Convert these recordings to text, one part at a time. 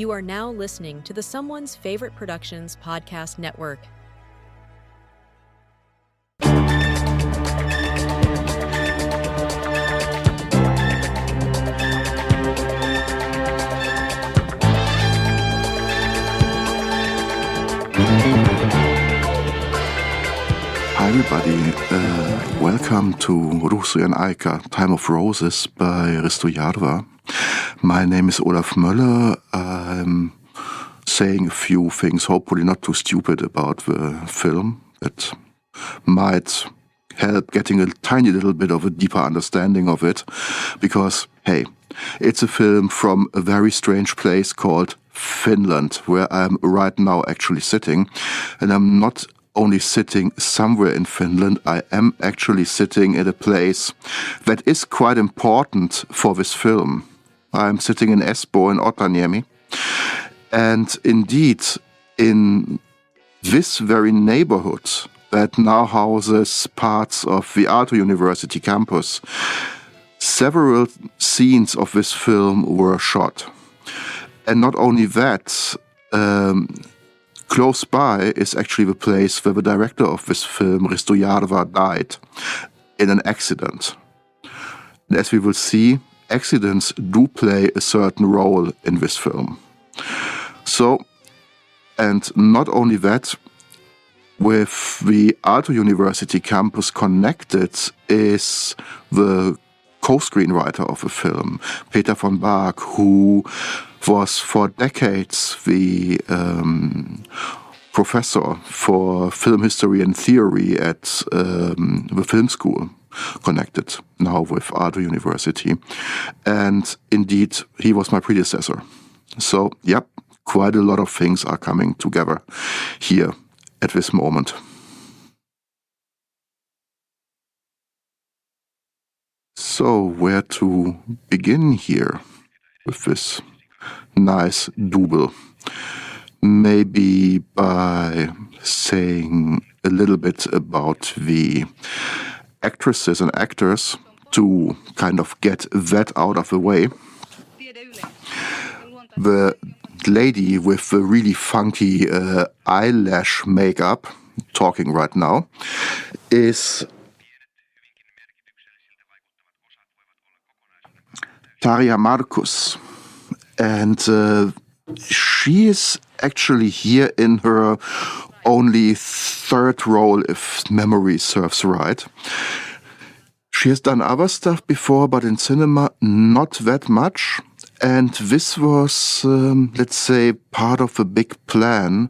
You are now listening to the Someone's Favorite Productions podcast network. Hi everybody, welcome to Rusu and Aika, Time of Roses by Risto Jarva. My name is Olaf Möller. I'm saying a few things, hopefully not too stupid, about the film that might help getting a tiny little bit of a deeper understanding of it, because, hey, it's a film from a very strange place called Finland, where I'm right now actually sitting, and I'm not only sitting somewhere in Finland, I am actually sitting in a place that is quite important for this film. I'm sitting in Espoo in Otaniemi, and indeed in this very neighborhood that now houses parts of the Aalto University campus, several scenes of this film were shot. And not only that, close by is actually the place where the director of this film, Risto Jarva, died in an accident. And as we will see, accidents do play a certain role in this film. So, and not only that, with the Aalto University campus connected is the co-screenwriter of the film, Peter von Baak, who was for decades the professor for film history and theory at the film school, connected now with Aalto University. And indeed, he was my predecessor. So, yep, quite a lot of things are coming together here at this moment. So, where to begin here with this nice double? Maybe by saying a little bit about the actresses and actors to kind of get that out of the way. The lady with the really funky eyelash makeup, talking right now, is Tarja Markus. And she is actually here in her only third role, if memory serves right. She has done other stuff before, but in cinema, not that much. And this was, let's say, part of the big plan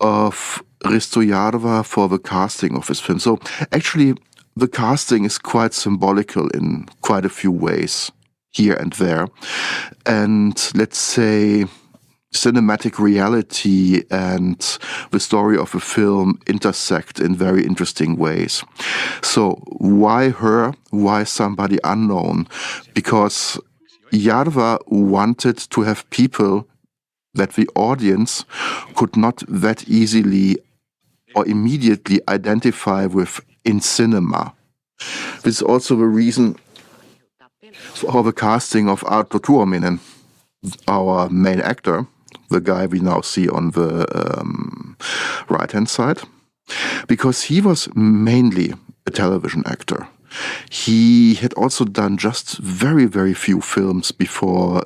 of Risto Jarva for the casting of this film. So actually, the casting is quite symbolical in quite a few ways, here and there. And let's say cinematic reality and the story of the film intersect in very interesting ways. So why her? Why somebody unknown? Because Jarva wanted to have people that the audience could not that easily or immediately identify with in cinema. This is also the reason for the casting of Arto Tuominen, our main actor, the guy we now see on the right-hand side, because he was mainly a television actor. He had also done just very, very few films before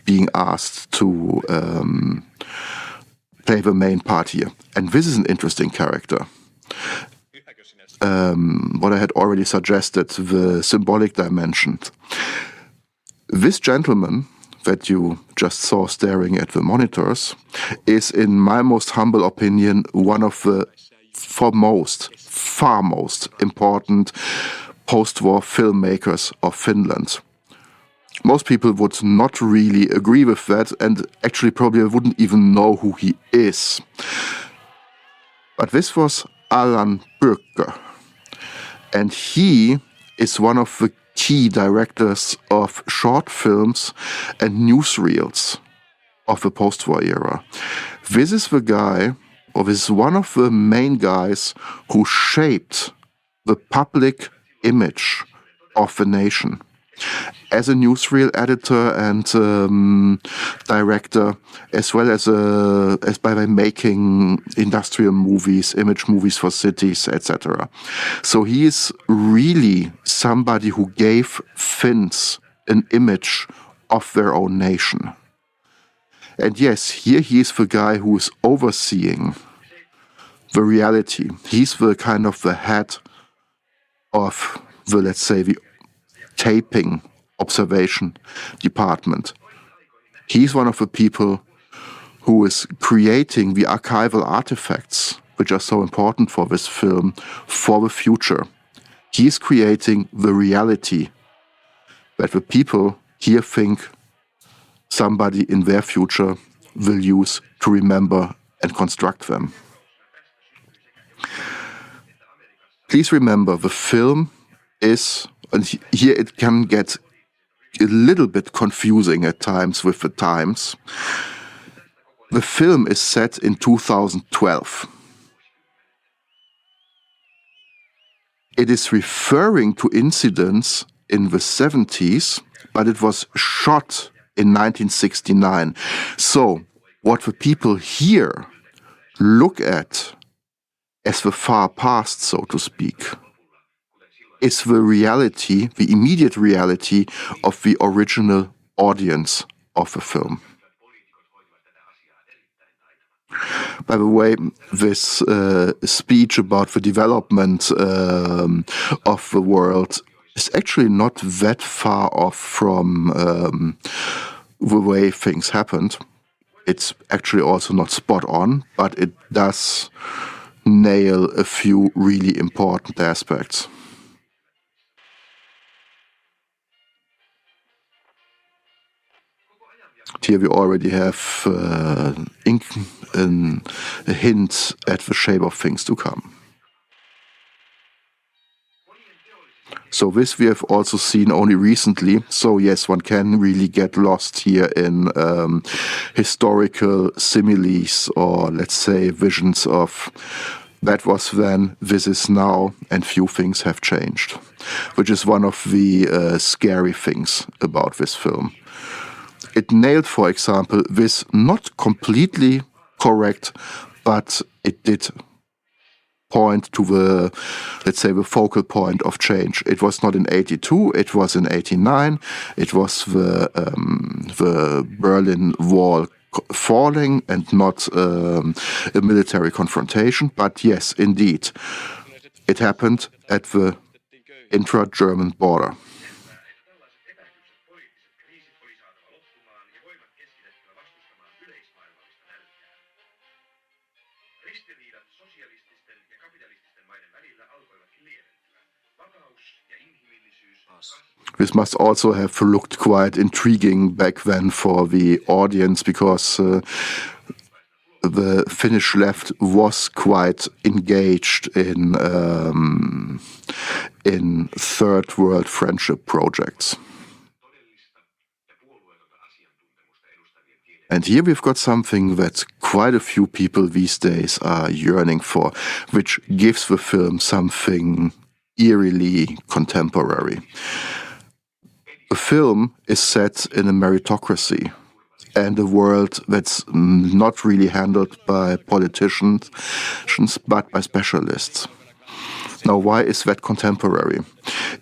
being asked to play the main part here. And this is an interesting character. What I had already suggested, the symbolic dimension. This gentleman that you just saw staring at the monitors is, in my most humble opinion, one of the far most important post-war filmmakers of Finland. Most people would not really agree with that, and actually probably wouldn't even know who he is. But this was Allan Byrkkä, and he is one of the key directors of short films and newsreels of the post-war era. This is the guy, or this is one of the main guys who shaped the public image of the nation. as a newsreel editor and director, as well as by making industrial movies, image movies for cities, etc. So he is really somebody who gave Finns an image of their own nation. And yes, here he is the guy who is overseeing the reality. He's the kind of the head of the, let's say, the taping observation department. He's one of the people who is creating the archival artifacts, which are so important for this film, for the future. He's creating the reality that the people here think somebody in their future will use to remember and construct them. Please remember, the film is, and here it can get a little bit confusing at times with the times. The film is set in 2012. It is referring to incidents in the 70s, but it was shot in 1969. So, what the people here look at as the far past, so to speak, is the reality, the immediate reality of the original audience of the film. By the way, this speech about the development of the world is actually not that far off from the way things happened. It's actually also not spot on, but it does nail a few really important aspects. Here we already have a hint at the shape of things to come. So this we have also seen only recently. So yes, one can really get lost here in historical similes, or let's say visions of that was then, this is now, and few things have changed, which is one of the scary things about this film. It nailed, for example, this not completely correct, but it did point to the, let's say, the focal point of change. It was not in 82, it was in 89. It was the Berlin Wall falling and not a military confrontation. But yes, indeed, it happened at the intra-German border. This must also have looked quite intriguing back then for the audience, because the Finnish left was quite engaged in third world friendship projects. And here we've got something that quite a few people these days are yearning for, which gives the film something eerily contemporary. The film is set in a meritocracy and a world that's not really handled by politicians, but by specialists. Now, why is that contemporary?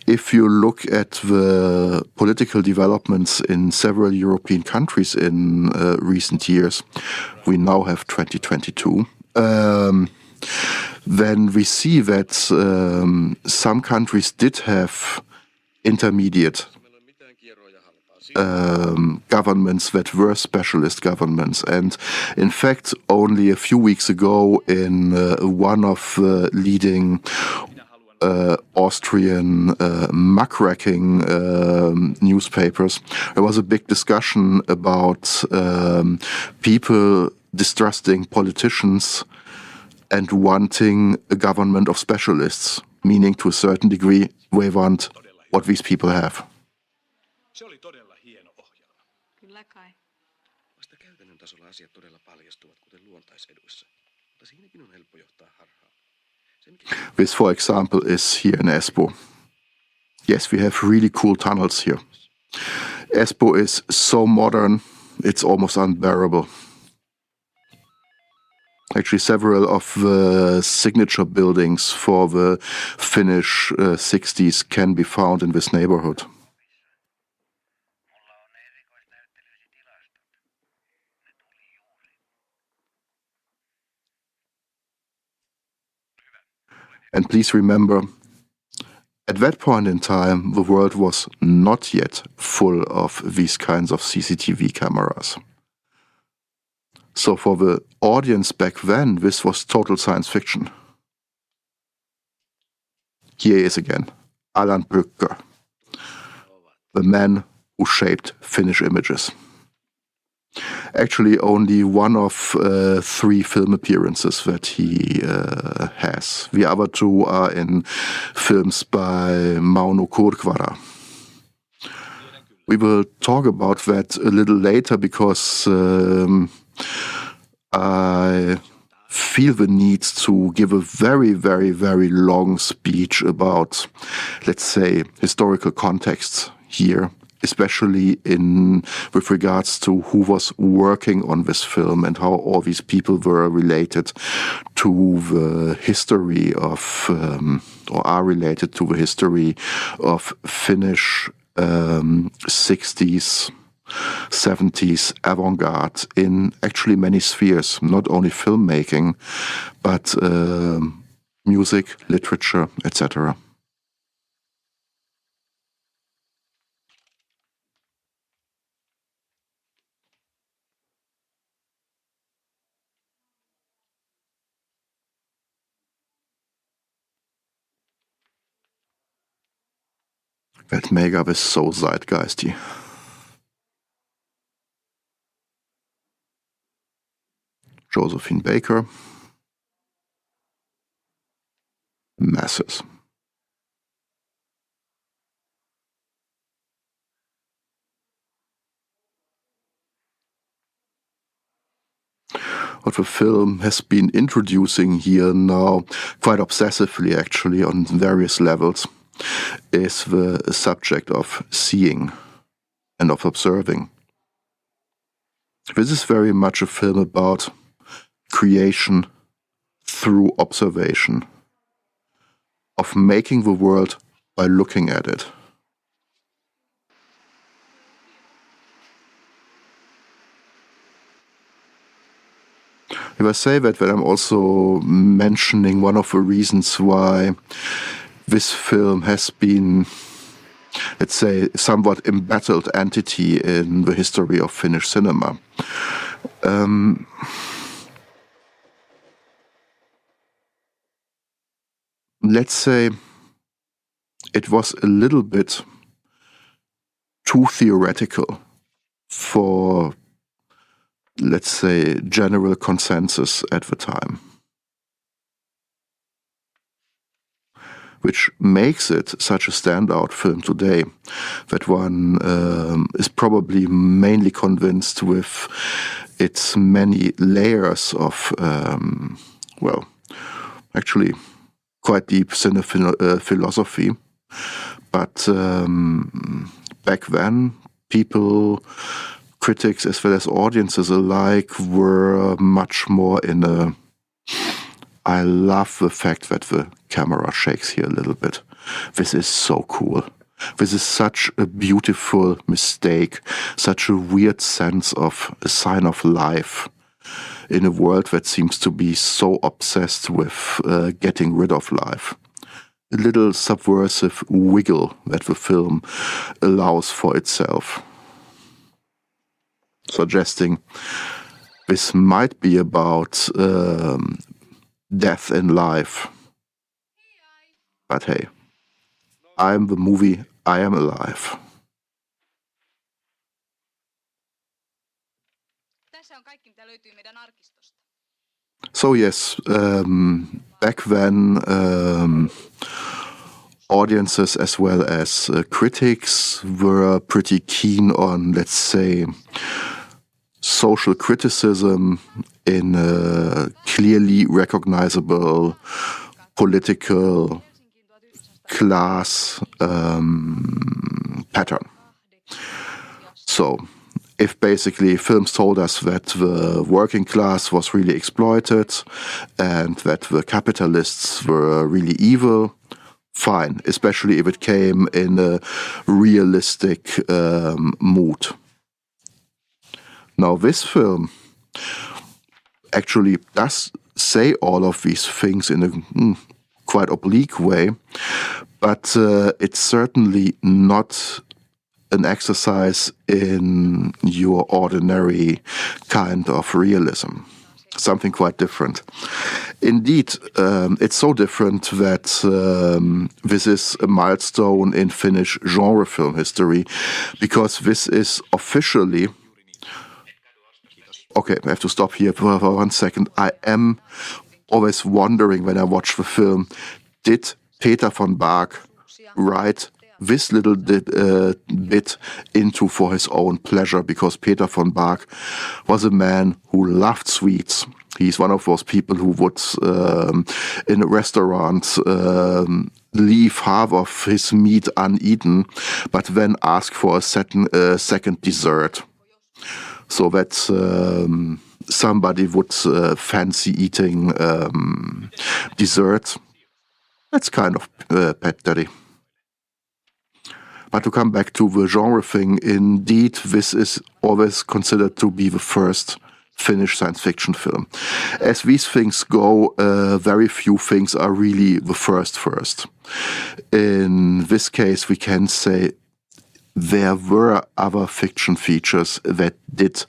If you look at the political developments in several European countries in recent years, we now have 2022, then we see that some countries did have intermediate governments that were specialist governments. And in fact, only a few weeks ago, in one of the leading Austrian muckraking newspapers, there was a big discussion about people distrusting politicians and wanting a government of specialists, meaning to a certain degree they want what these people have. Se oli todella hieno ohjelma. Kyllä kai. Vasta käytännön tasolla asiat todella paljastuvat, kuten luontaiseduissa. Mutta siinäkin on helppo johtaa harhaan. This, for example, is here in Espoo. Yes, we have really cool tunnels here. Espoo is so modern, it's almost unbearable. Actually, several of the signature buildings for the Finnish 60s can be found in this neighborhood. And please remember, at that point in time, the world was not yet full of these kinds of CCTV cameras. So for the audience back then, this was total science fiction. Here he is again, Alan Brücker, the man who shaped Finnish images. Actually, only one of 3 film appearances that he has. The other 2 are in films by Mauno Kurkvara. We will talk about that a little later because I feel the need to give a very, very, very long speech about, let's say, historical context here, especially with regards to who was working on this film and how all these people were related to the history of, or are related to the history of Finnish 60s, 70s avant-garde in actually many spheres, not only filmmaking, but music, literature, etc. That make-up is so zeitgeisty. Josephine Baker. Masses. What the film has been introducing here now, quite obsessively actually, on various levels, is the subject of seeing and of observing. This is very much a film about creation through observation, of making the world by looking at it. If I say that, then I'm also mentioning one of the reasons why this film has been, let's say, somewhat embattled entity in the history of Finnish cinema. Let's say it was a little bit too theoretical for, let's say, general consensus at the time, which makes it such a standout film today that one is probably mainly convinced with its many layers of, well, actually quite deep philosophy. But back then, people, critics as well as audiences alike, were much more in a, I love the fact that the camera shakes here a little bit. This is so cool. This is such a beautiful mistake, such a weird sense of a sign of life in a world that seems to be so obsessed with getting rid of life. A little subversive wiggle that the film allows for itself, suggesting this might be about death and life. But hey, I am the movie, I am alive. So yes, back then audiences as well as critics were pretty keen on, let's say, social criticism in a clearly recognizable political class pattern. So, if basically films told us that the working class was really exploited and that the capitalists were really evil, fine, especially if it came in a realistic mood. Now, this film actually does say all of these things in a quite oblique way, but it's certainly not an exercise in your ordinary kind of realism. Something quite different. Indeed, it's so different that this is a milestone in Finnish genre film history, because this is officially... Okay, I have to stop here for 1 second. I am always wondering when I watch the film, did Peter von Bach write this little bit into for his own pleasure? Because Peter von Bach was a man who loved sweets. He's one of those people who would, in a restaurant, leave half of his meat uneaten, but then ask for a second dessert. So that somebody would fancy eating dessert. That's kind of pet daddy. But to come back to the genre thing, indeed, this is always considered to be the first Finnish science fiction film. As these things go, very few things are really the first. In this case, we can say there were other fiction features that did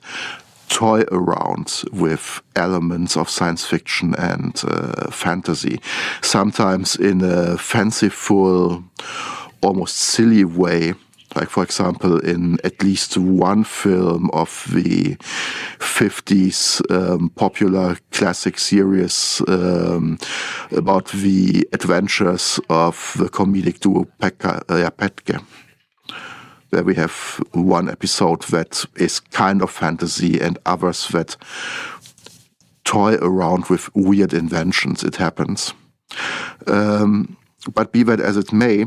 toy around with elements of science fiction and fantasy, sometimes in a fanciful, almost silly way. Like, for example, in at least one film of the 50s popular classic series about the adventures of the comedic duo Petke, where we have one episode that is kind of fantasy and others that toy around with weird inventions. It happens. But be that as it may,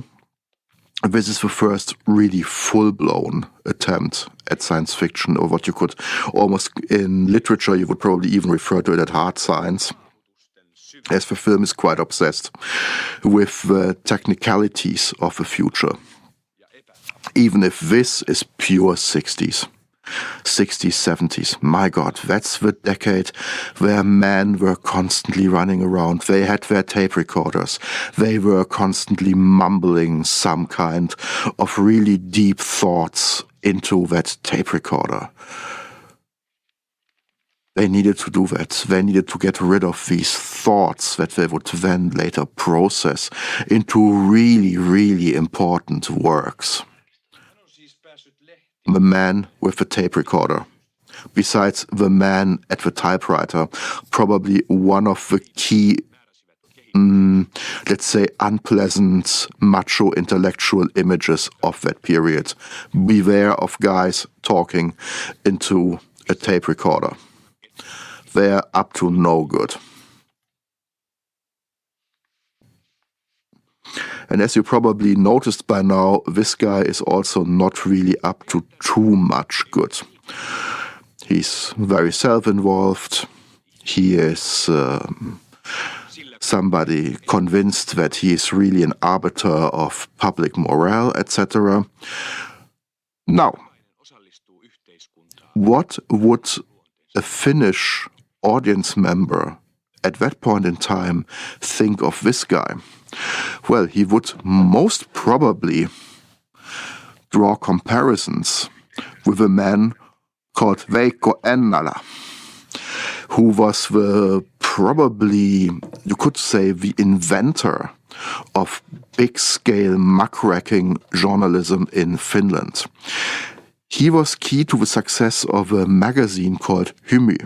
this is the first really full-blown attempt at science fiction, or what you could almost, in literature, you would probably even refer to it as hard science, as the film is quite obsessed with the technicalities of the future. Even if this is pure 60s, 70s. My God, that's the decade where men were constantly running around. They had their tape recorders. They were constantly mumbling some kind of really deep thoughts into that tape recorder. They needed to do that. They needed to get rid of these thoughts that they would then later process into really, really important works. The man with the tape recorder, besides the man at the typewriter, probably one of the key, let's say, unpleasant macho intellectual images of that period. Beware of guys talking into a tape recorder. They're up to no good. And as you probably noticed by now, this guy is also not really up to too much good. He's very self-involved. He is somebody convinced that he is really an arbiter of public morale, etc. Now, what would a Finnish audience member at that point in time think of this guy? Well, he would most probably draw comparisons with a man called Veikko Ennala, who was probably, you could say, the inventor of big-scale muckraking journalism in Finland. He was key to the success of a magazine called Hymy.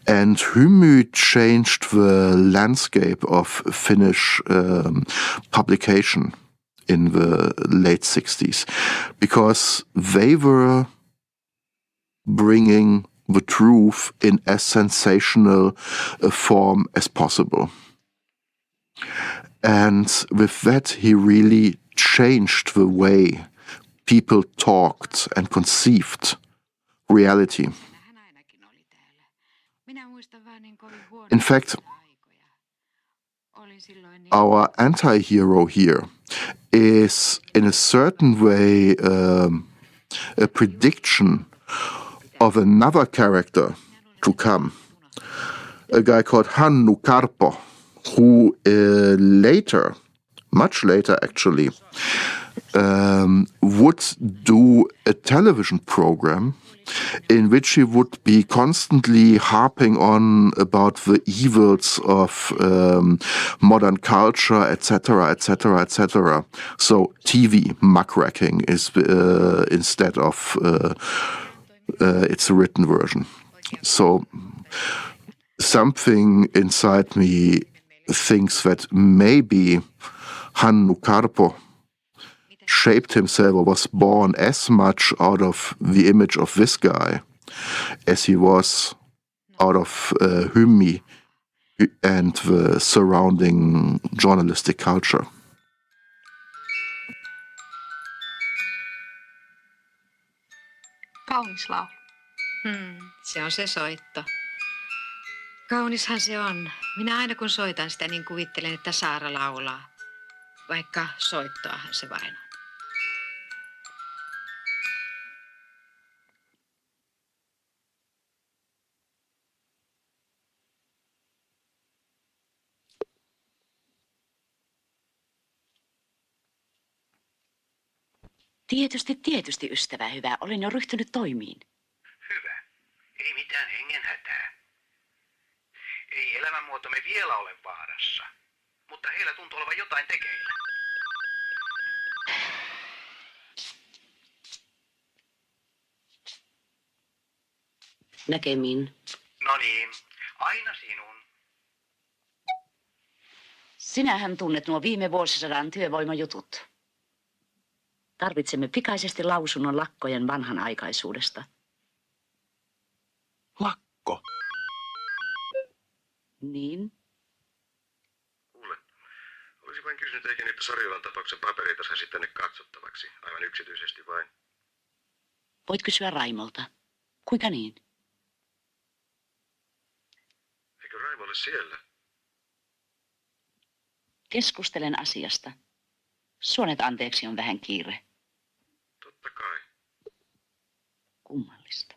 And Hymy changed the landscape of Finnish publication in the late 60s, because they were bringing the truth in as sensational a form as possible. And with that, he really changed the way people talked and conceived reality. In fact, our anti-hero here is in a certain way a prediction of another character to come, a guy called Hannu Karpo, who later, much later actually, would do a television program in which he would be constantly harping on about the evils of modern culture, etc., etc., etc. So TV muckraking is instead of its written version. So something inside me thinks that maybe Hannu Karpo shaped himself or was born as much out of the image of this guy as he was out of Hymi and the surrounding journalistic culture. Kaunis laulu. Se on se soitto. Kaunishan se on. Minä aina kun soitan sitä, niin kuvittelen, että Saara laulaa. Vaikka soittoahan se vain on. Tietysti, ystävä hyvä. Olen jo ryhtynyt toimiin. Hyvä. Ei mitään hengenhätää. Ei elämänmuotomme vielä ole vaarassa, mutta heillä tuntuu olevan jotain tekeillä. Näkemiin. No niin, aina sinun. Sinähän tunnet nuo viime vuosisadan työvoimajutut. Tarvitsemme pikaisesti lausunnon lakkojen vanhanaikaisuudesta. Lakko? Niin? Kuule, olisi vain kysynyt, eikä niitä Sarjolan tapauksen papereita saisi tänne katsottavaksi, aivan yksityisesti vain. Voit kysyä Raimolta. Kuinka niin? Eikö Raimo ole siellä? Keskustelen asiasta. Suonet anteeksi, on vähän kiire. Totta kai. Kummallista.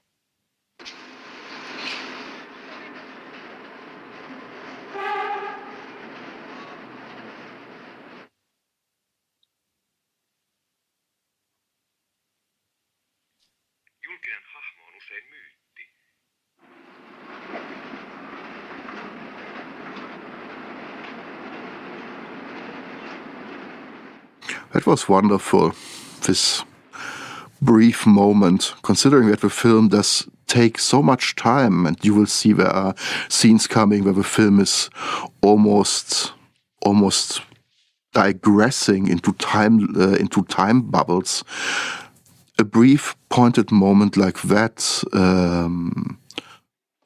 Julkinen hahmo on usein myytti. That was wonderful, this brief moment, considering that the film does take so much time, and you will see there are scenes coming where the film is almost digressing into time bubbles. A brief, pointed moment like that,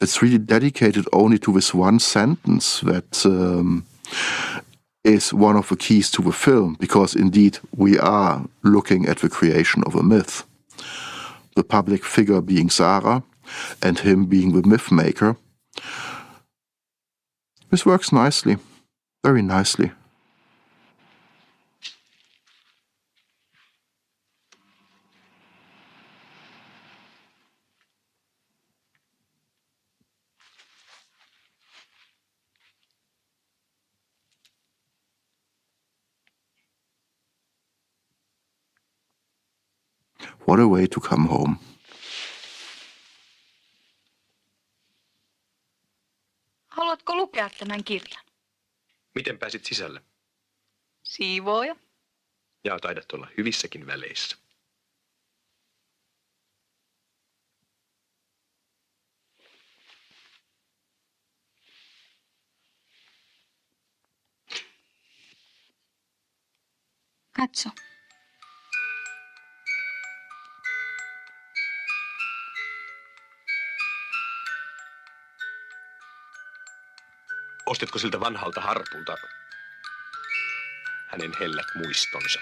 it's really dedicated only to this one sentence that is one of the keys to the film, because indeed we are looking at the creation of a myth. The public figure being Sarah and him being the myth maker. This works nicely, very nicely. What a way to come home. Haluatko lukea tämän kirjan? Miten pääsit sisälle? Siivooja. Ja taidat olla hyvissäkin väleissä. Katso. Ostitko siltä vanhalta harpulta hänen hellät muistonsa.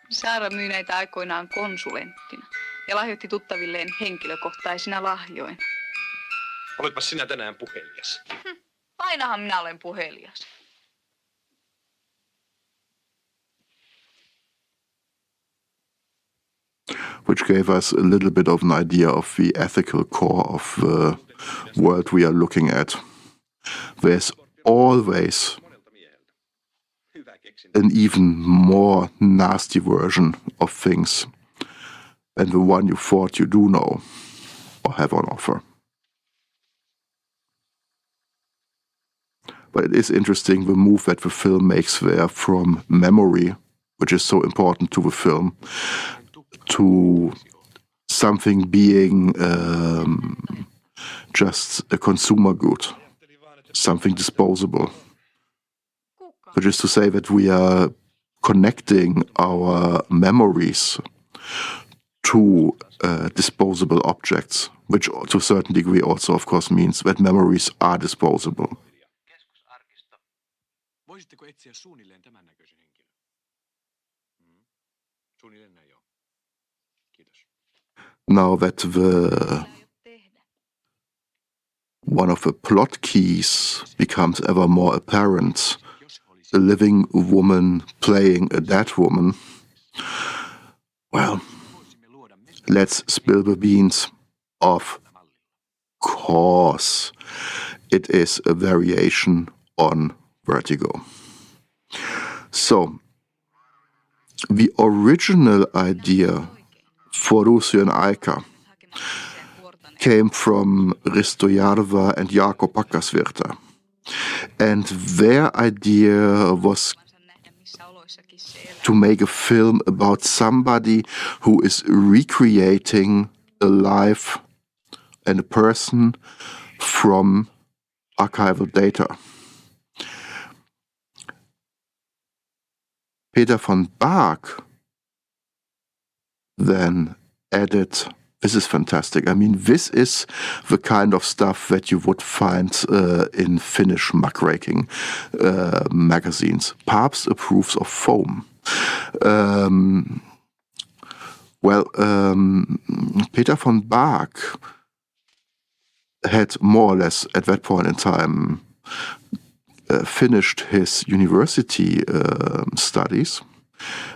Saara myi näitä aikoinaan konsulenttina ja lahjoitti tuttavilleen henkilökohtaisina lahjoina. Oletpa sinä tänään puhelias. Ainahan minä olen puhelias. Which gave us a little bit of an idea of the ethical core of the world we are looking at. There's always an even more nasty version of things than the one you thought you do know or have on offer. But it is interesting the move that the film makes there from memory, which is so important to the film, to something being just a consumer good, something disposable. Which is to say that we are connecting our memories to disposable objects, which to a certain degree also, of course, means that memories are disposable. Voisitteko etsiä suunnilleen tämän näköisen henkilön? Suunnilleen näin, joo. Kiitos. Now that one of the plot keys becomes ever more apparent, a living woman playing a dead woman, well, let's spill the beans. Of course, it is a variation on Vertigo. So, the original idea for Lucy and Aika came from Risto Jarva and Jaakko Pakkasvirta. And their idea was to make a film about somebody who is recreating a life and a person from archival data. Peter von Bach then added, this is fantastic. I mean, this is the kind of stuff that you would find in Finnish muckraking magazines. Papst approves of foam. Peter von Bach had more or less at that point in time finished his university studies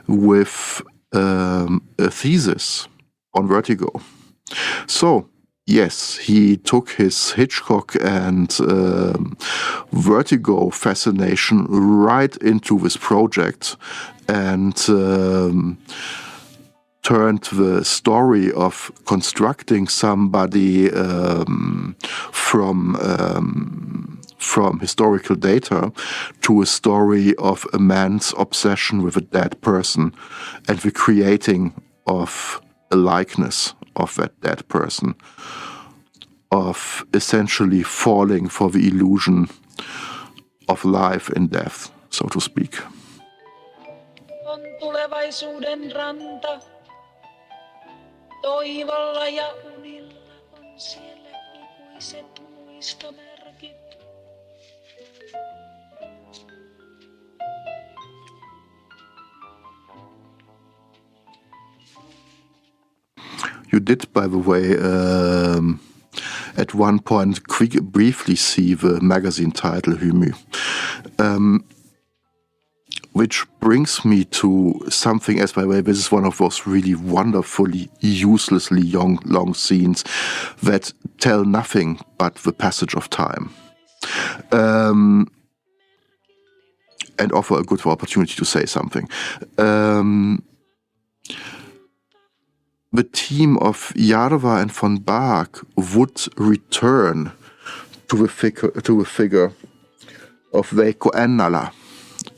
with a thesis on Vertigo. So, yes, he took his Hitchcock and Vertigo fascination right into this project and turned the story of constructing somebody from historical data to a story of a man's obsession with a dead person and the creating of a likeness of that dead person, of essentially falling for the illusion of life in death, so to speak. On tulevaisuuden ranta, toivolla ja unilla on siellä ikuiset muistomerkit. You did, by the way, at one point briefly see the magazine title Hymy, which brings me to something, as by the way, this is one of those really wonderfully, uselessly long scenes that tell nothing but the passage of time. And offer a good opportunity to say something. The team of Jarva and von Bach would return to the figure of Veikko Ennala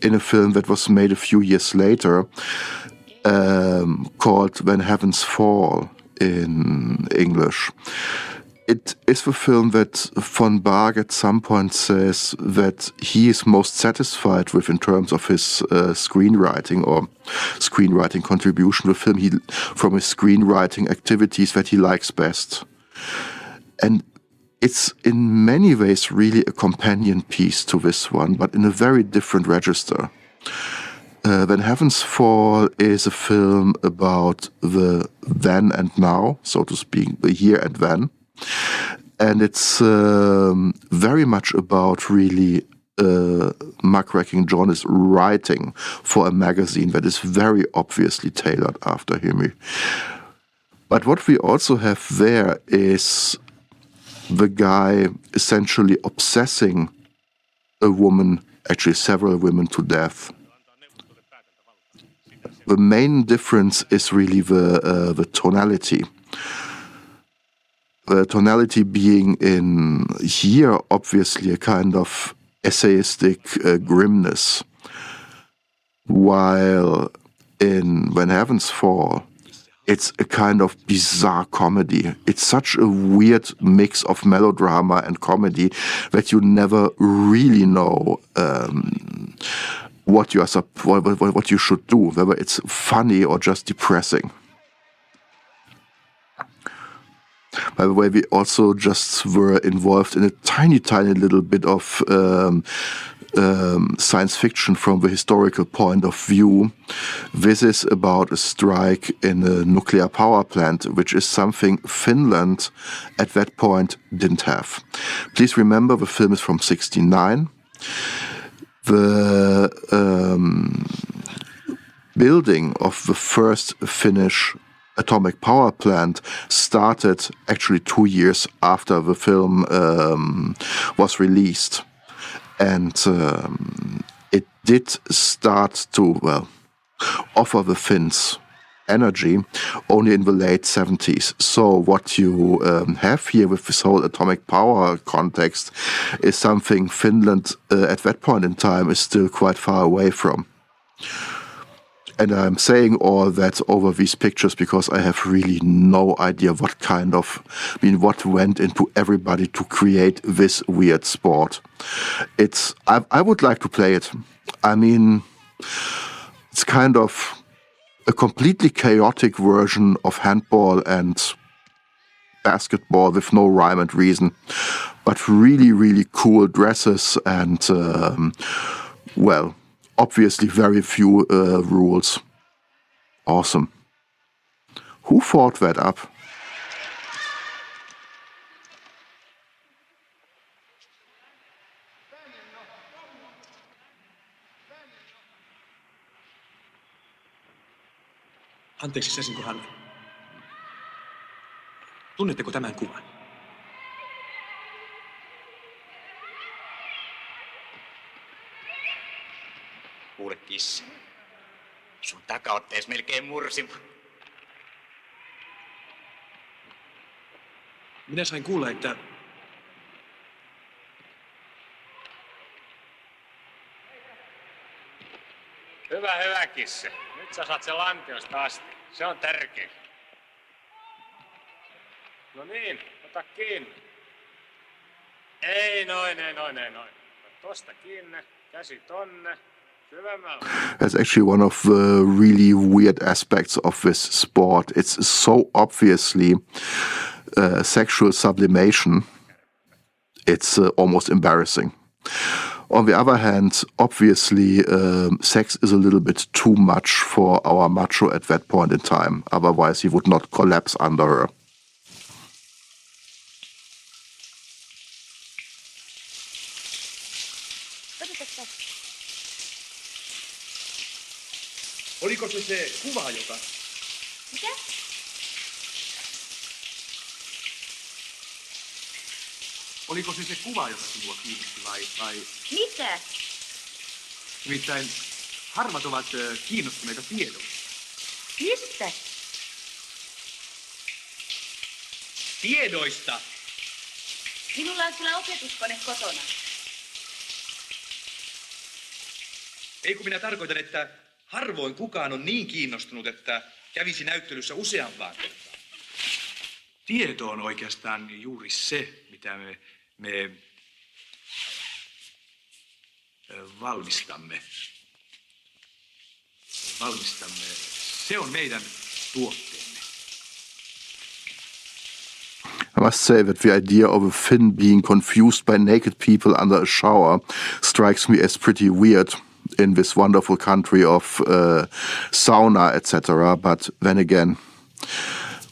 in a film that was made a few years later, called When Heavens Fall in English. It is the film that von Bach at some point says that he is most satisfied with in terms of his screenwriting or screenwriting contribution, the film from his screenwriting activities that he likes best. And it's in many ways really a companion piece to this one, but in a very different register. When Heavens Fall is a film about the then and now, so to speak, the here and then. And it's very much about really muckraking John is writing for a magazine that is very obviously tailored after him. But what we also have there is the guy essentially obsessing a woman, actually several women, to death. The main difference is really the tonality. The tonality being in here, obviously, a kind of essayistic grimness, while in When Heavens Fall, it's a kind of bizarre comedy. It's such a weird mix of melodrama and comedy that you never really know what you should do, whether it's funny or just depressing. By the way, we also just were involved in a tiny little bit of science fiction from the historical point of view. This is about a strike in a nuclear power plant, which is something Finland at that point didn't have. Please remember, the film is from 1969. The building of the first Finnish atomic power plant started actually 2 years after the film was released. And it did start to, offer the Finns energy only in the late 70s. So what you have here with this whole atomic power context is something Finland at that point in time is still quite far away from. And I'm saying all that over these pictures because I have really no idea what went into everybody to create this weird sport. I would like to play it. I mean, it's kind of a completely chaotic version of handball and basketball with no rhyme and reason, but really, really cool dresses and, obviously very few rules. Awesome. Who thought that up? Anteeksi, saisinkohan... Tunnetteko tämän kuvan? Kuule, kissa. Sun takaottees melkein mursi. Minä sain kuulla, että... Hyvä, kissa. Nyt sä saat sen lantiosta asti. Se on tärkeä. No niin, ota kiinni. Ei noin. Tosta kiinni, käsi tonne. That's actually one of the really weird aspects of this sport. It's so obviously sexual sublimation. It's almost embarrassing. On the other hand, obviously, sex is a little bit too much for our macho at that point in time. Otherwise, he would not collapse under her. Oliko se kuva, joka... Mikä? Oliko se kuva, joka sinua kiinnosti vai... Mitä? Nimittäin harvat ovat kiinnostuneita tiedoista. Mistä? Tiedoista! Minulla on kyllä opetuskone kotona. Ei kun minä tarkoitan, että harvoin kukaan on niin kiinnostunut, että kävisi näyttelyssä useampaan kertaan. Tieto on oikeastaan juuri se, mitä me valmistamme. Se on meidän tuotteemme. must say that the idea of a Finn being confused by naked people under a shower strikes me as pretty weird in this wonderful country of sauna, etc. But then again,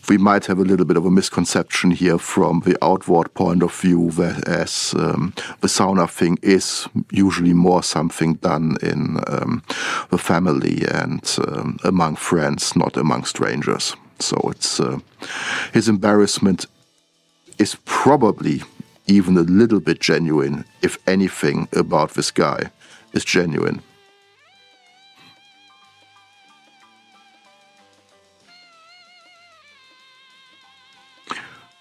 we might have a little bit of a misconception here from the outward point of view, whereas the sauna thing is usually more something done in the family and among friends, not among strangers. So it's his embarrassment is probably even a little bit genuine, if anything about this guy is genuine.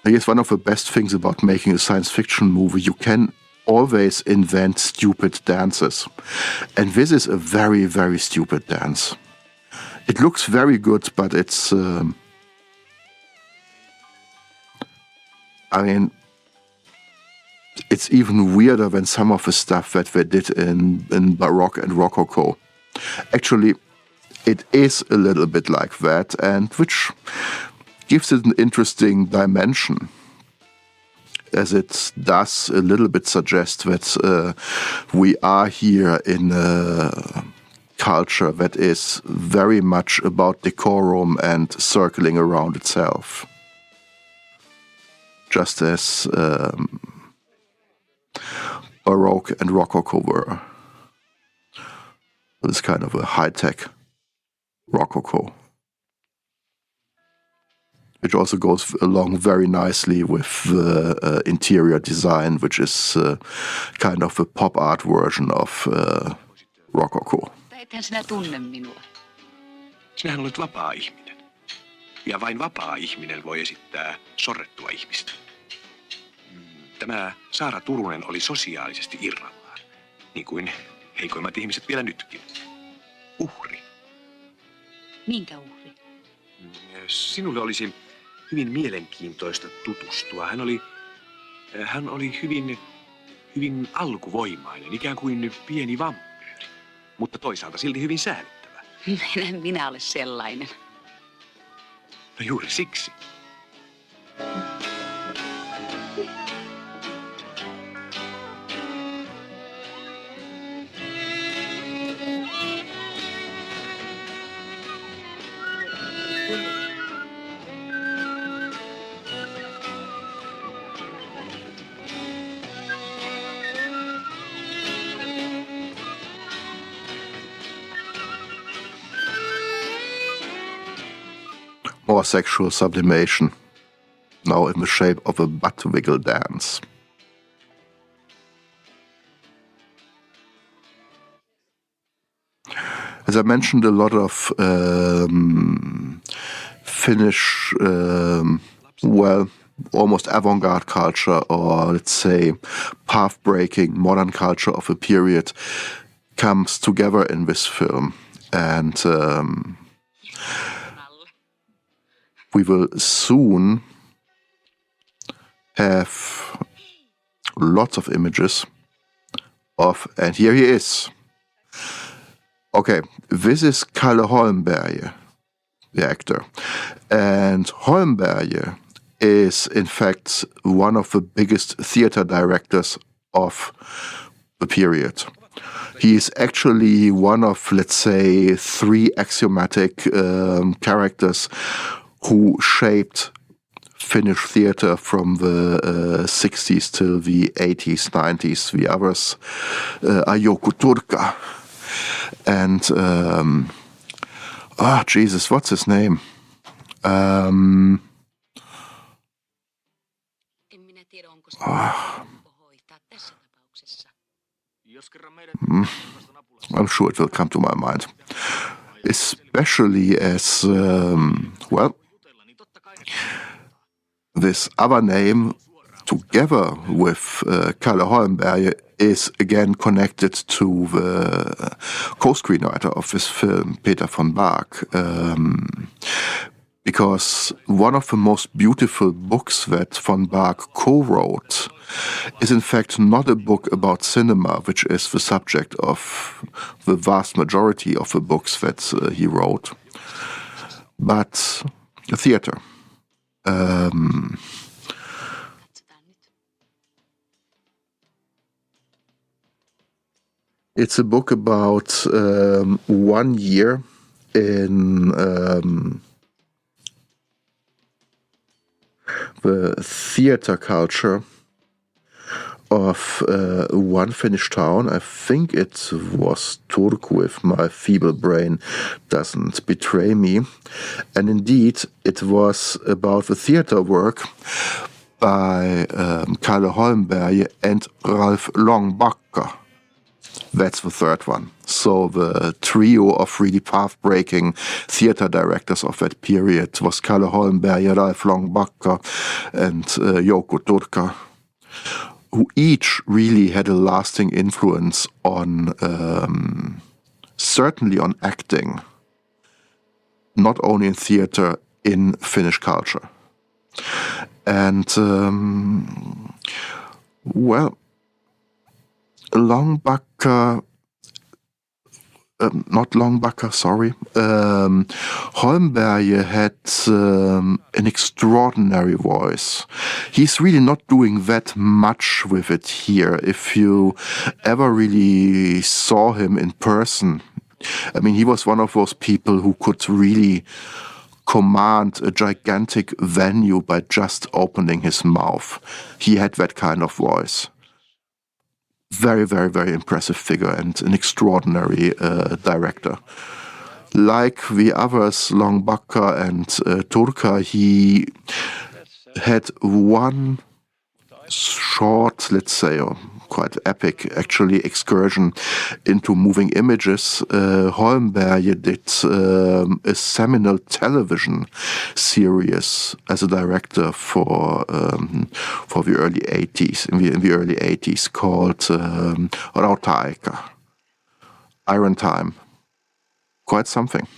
I guess one of the best things about making a science fiction movie, you can always invent stupid dances. And this is a very, very stupid dance. It looks very good, but it's... it's even weirder than some of the stuff that they did in Baroque and Rococo. Actually, it is a little bit like that, and which gives it an interesting dimension, as it does a little bit suggest that we are here in a culture that is very much about decorum and circling around itself. Just as Baroque and Rococo were. It's kind of a high-tech Rococo. Which also goes along very nicely with the interior design, which is kind of a pop art version of Rococo. Ethän sinä tunne minua. Sinähän olet vapaa ihminen. Ja vain vapaa ihminen voi esittää sorrettua ihmistä. Tämä Saara Turunen oli sosiaalisesti irrallaan, niin kuin heikoimmat ihmiset vielä nytkin. Uhri. Minkä uhri? Sinulle olisi hyvin mielenkiintoista tutustua. Hän oli hyvin alkuvoimainen, ikään kuin pieni vampyyri, mutta toisaalta silti hyvin säällittävä. En minä ole sellainen. No juuri siksi. More sexual sublimation, now in the shape of a butt wiggle dance. As I mentioned, a lot of Finnish, almost avant-garde culture, or let's say path-breaking modern culture of a period comes together in this film. And we will soon have lots of images of, and here he is. Okay, this is Kalle Holmberg, the actor. And Holmberg is, in fact, one of the biggest theater directors of the period. He is actually one of, let's say, 3 axiomatic characters who shaped Finnish theater from the 60s till the 80s, 90s. The others are Jouko Turka. And, Jesus, what's his name? I'm sure it will come to my mind. Especially as, this other name, together with Kalle Holmberg, is again connected to the co-screenwriter of this film, Peter von Bach. Because one of the most beautiful books that von Bach co-wrote is in fact not a book about cinema, which is the subject of the vast majority of the books that he wrote, but theater. It's a book about 1 year in the theater culture of one Finnish town. I think it was Turku, if my feeble brain doesn't betray me. And indeed, it was about the theater work by Kalle Holmberg and Ralph Longbacka. That's the third one. So the trio of really path-breaking theater directors of that period was Kalle Holmberg, Ralph Longbacka, and Jouko Turka, who each really had a lasting influence on, certainly on acting, not only in theater, in Finnish culture. And, Longbacka, not Longbacka, sorry. Holmberg had an extraordinary voice. He's really not doing that much with it here. If you ever really saw him in person, I mean, he was one of those people who could really command a gigantic venue by just opening his mouth. He had that kind of voice. Very, very, very impressive figure and an extraordinary director. Like the others, Longbacka and Turka, he had one short, let's say, or quite epic, actually, excursion into moving images. Holmberg did a seminal television series as a director for the early 80s, in the early 80s, called Rautaaika, Iron Time. Quite something.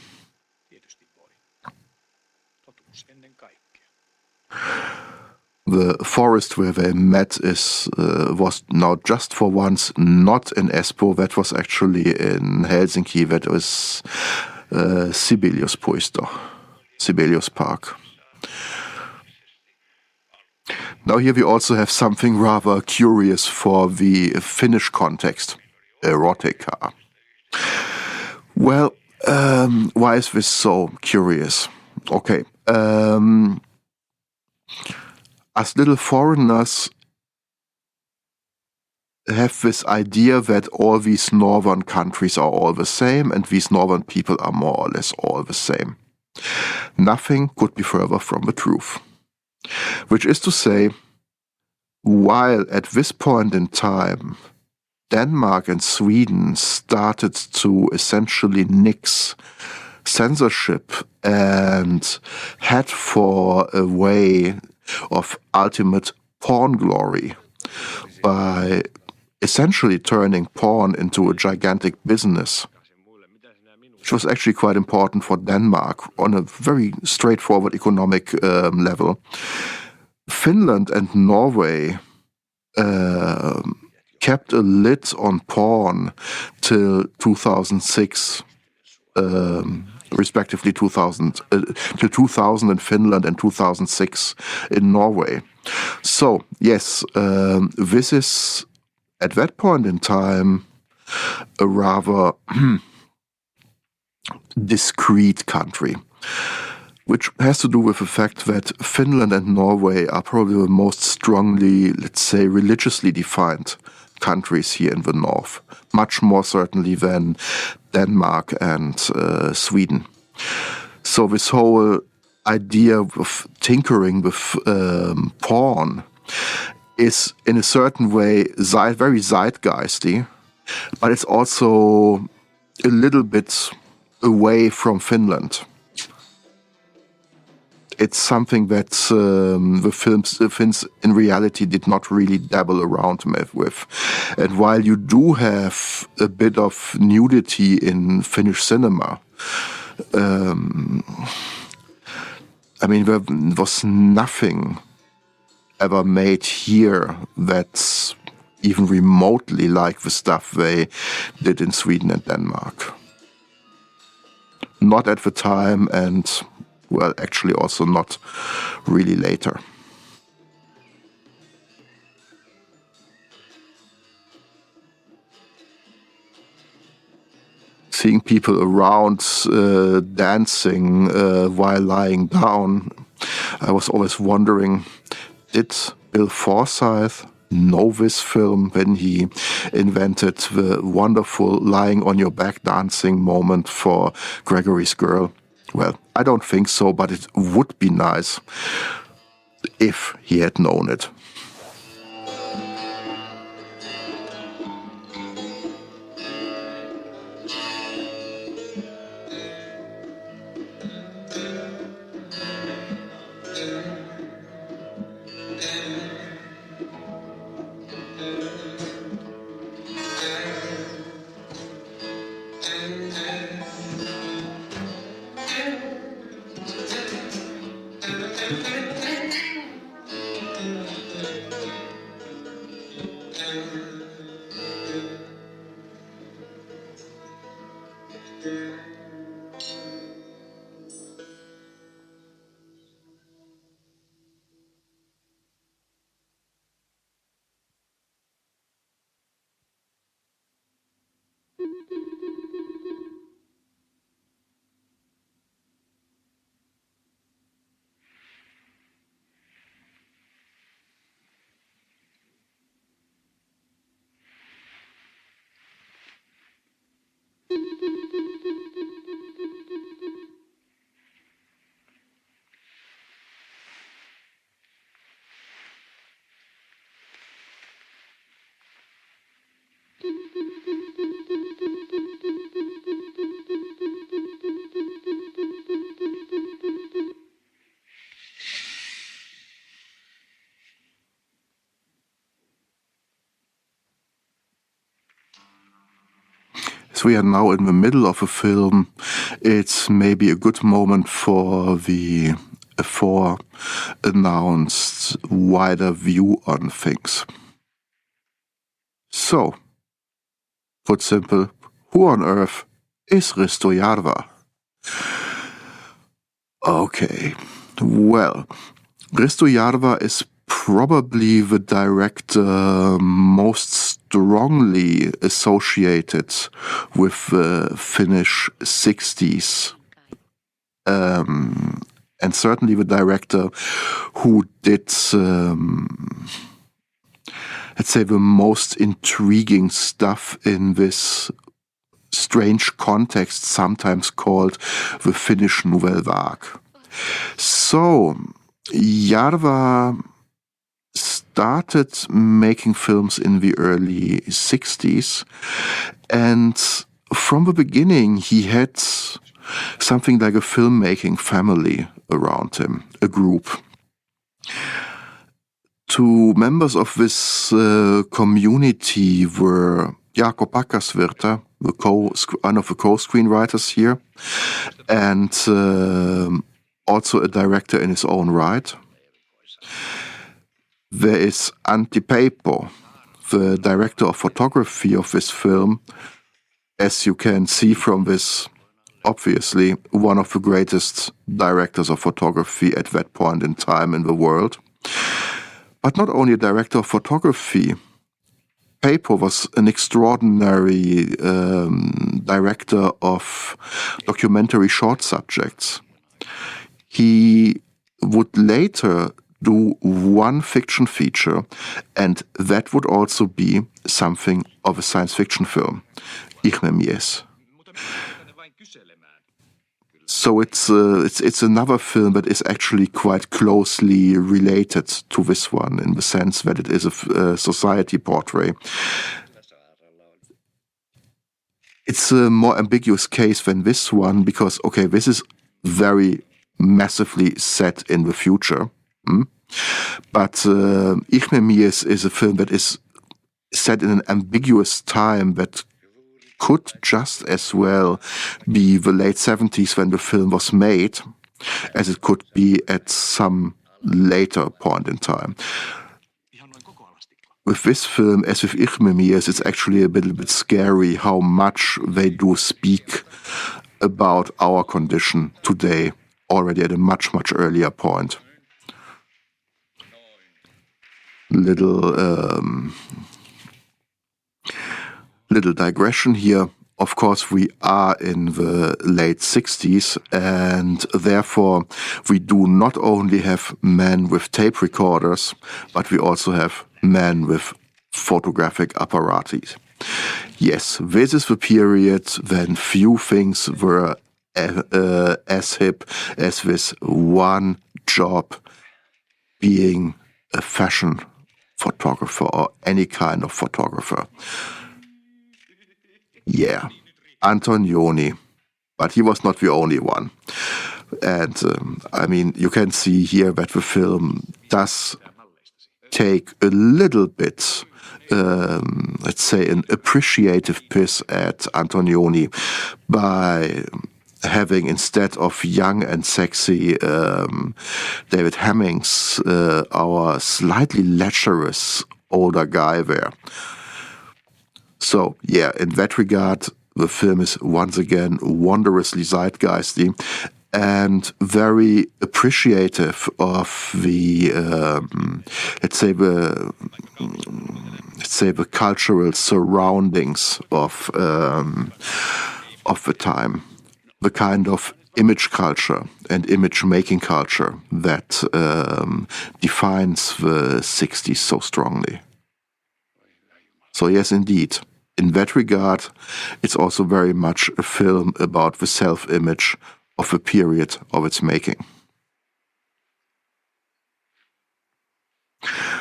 The forest where they met was now just for once not in Espoo. That was actually in Helsinki. That was Sibelius Puisto, Sibelius Park. Now here we also have something rather curious for the Finnish context, erotica. Well, why is this so curious? Okay. Us little foreigners have this idea that all these northern countries are all the same and these northern people are more or less all the same. Nothing could be further from the truth. Which is to say, while at this point in time, Denmark and Sweden started to essentially nix censorship and head for a way of ultimate porn glory by essentially turning porn into a gigantic business, which was actually quite important for Denmark on a very straightforward economic level. Finland and Norway kept a lid on porn till 2006, respectively 2000 in Finland and 2006 in Norway. So, yes, this is, at that point in time, a rather discrete country, which has to do with the fact that Finland and Norway are probably the most strongly, let's say, religiously defined countries here in the north, much more certainly than Denmark and Sweden. So this whole idea of tinkering with porn is in a certain way very zeitgeisty, but it's also a little bit away from Finland. It's something that the Finns in reality did not really dabble around with. And while you do have a bit of nudity in Finnish cinema, I mean, there was nothing ever made here that's even remotely like the stuff they did in Sweden and Denmark. Not at the time, and well, actually also not really later. seeing people around dancing while lying down, I was always wondering, did Bill Forsyth know this film when he invented the wonderful lying on your back dancing moment for Gregory's Girl? Well, I don't think so, but it would be nice if he had known it. We are now in the middle of a film. It's maybe a good moment for the announced wider view on things. So, put simple, who on earth is Risto Jarva? Okay, well, Risto Jarva is probably the director most strongly associated with the Finnish 60s. And certainly the director who did, let's say, the most intriguing stuff in this strange context, sometimes called the Finnish Nouvelle Vague. So, Jarva started making films in the early 60s, and from the beginning he had something like a filmmaking family around him, a group. Two members of this community were Jaakko Pakkasvirta, one of the co-screenwriters here, and also a director in his own right. There is Antti Peipo, the director of photography of this film. As you can see from this, obviously one of the greatest directors of photography at that point in time in the world. But not only a director of photography, Peipo was an extraordinary director of documentary short subjects. He would later do one fiction feature, and that would also be something of a science fiction film, Ich me mies. So it's another film that is actually quite closely related to this one, in the sense that it is a society portrait. It's a more ambiguous case than this one, because, okay, this is very massively set in the future. But Ich me mies is a film that is set in an ambiguous time that could just as well be the late 70s when the film was made, as it could be at some later point in time. With this film, as with Ich me mies, it's actually a little bit scary how much they do speak about our condition today, already at a much, much earlier point. Little digression here. of course, we are in the late 60s, and therefore we do not only have men with tape recorders, but we also have men with photographic apparatus. Yes, this is the period when few things were as hip as this one job, being a fashion photographer or any kind of photographer. Yeah, Antonioni, but he was not the only one. And I mean, you can see here that the film does take a little bit, let's say, an appreciative piss at Antonioni by having, instead of young and sexy David Hemmings, our slightly lecherous older guy there. So, yeah, in that regard, the film is once again wondrously zeitgeisty and very appreciative of the, let's say the cultural surroundings of the time, the kind of image culture and image-making culture that defines the 60s so strongly. So yes, indeed. In that regard, it's also very much a film about the self-image of the period of its making.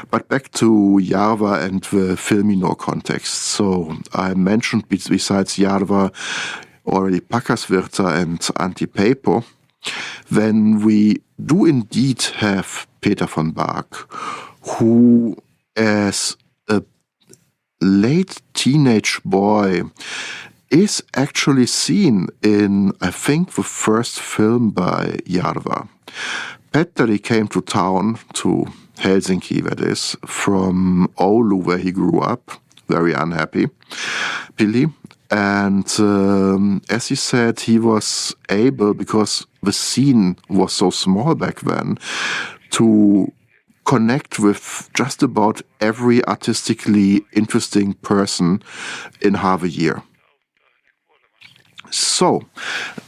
But back to Jarva and the Filminor context. So I mentioned, besides Jarva, already Packerswirta and Antipapo. Then we do indeed have Peter von Bach, who as a late teenage boy is actually seen in, I think, the first film by Jarva. Petteri came to town, to Helsinki that is, from Oulu, where he grew up, very unhappy, Billy. And as he said, he was able, because the scene was so small back then, to connect with just about every artistically interesting person in half a year. So,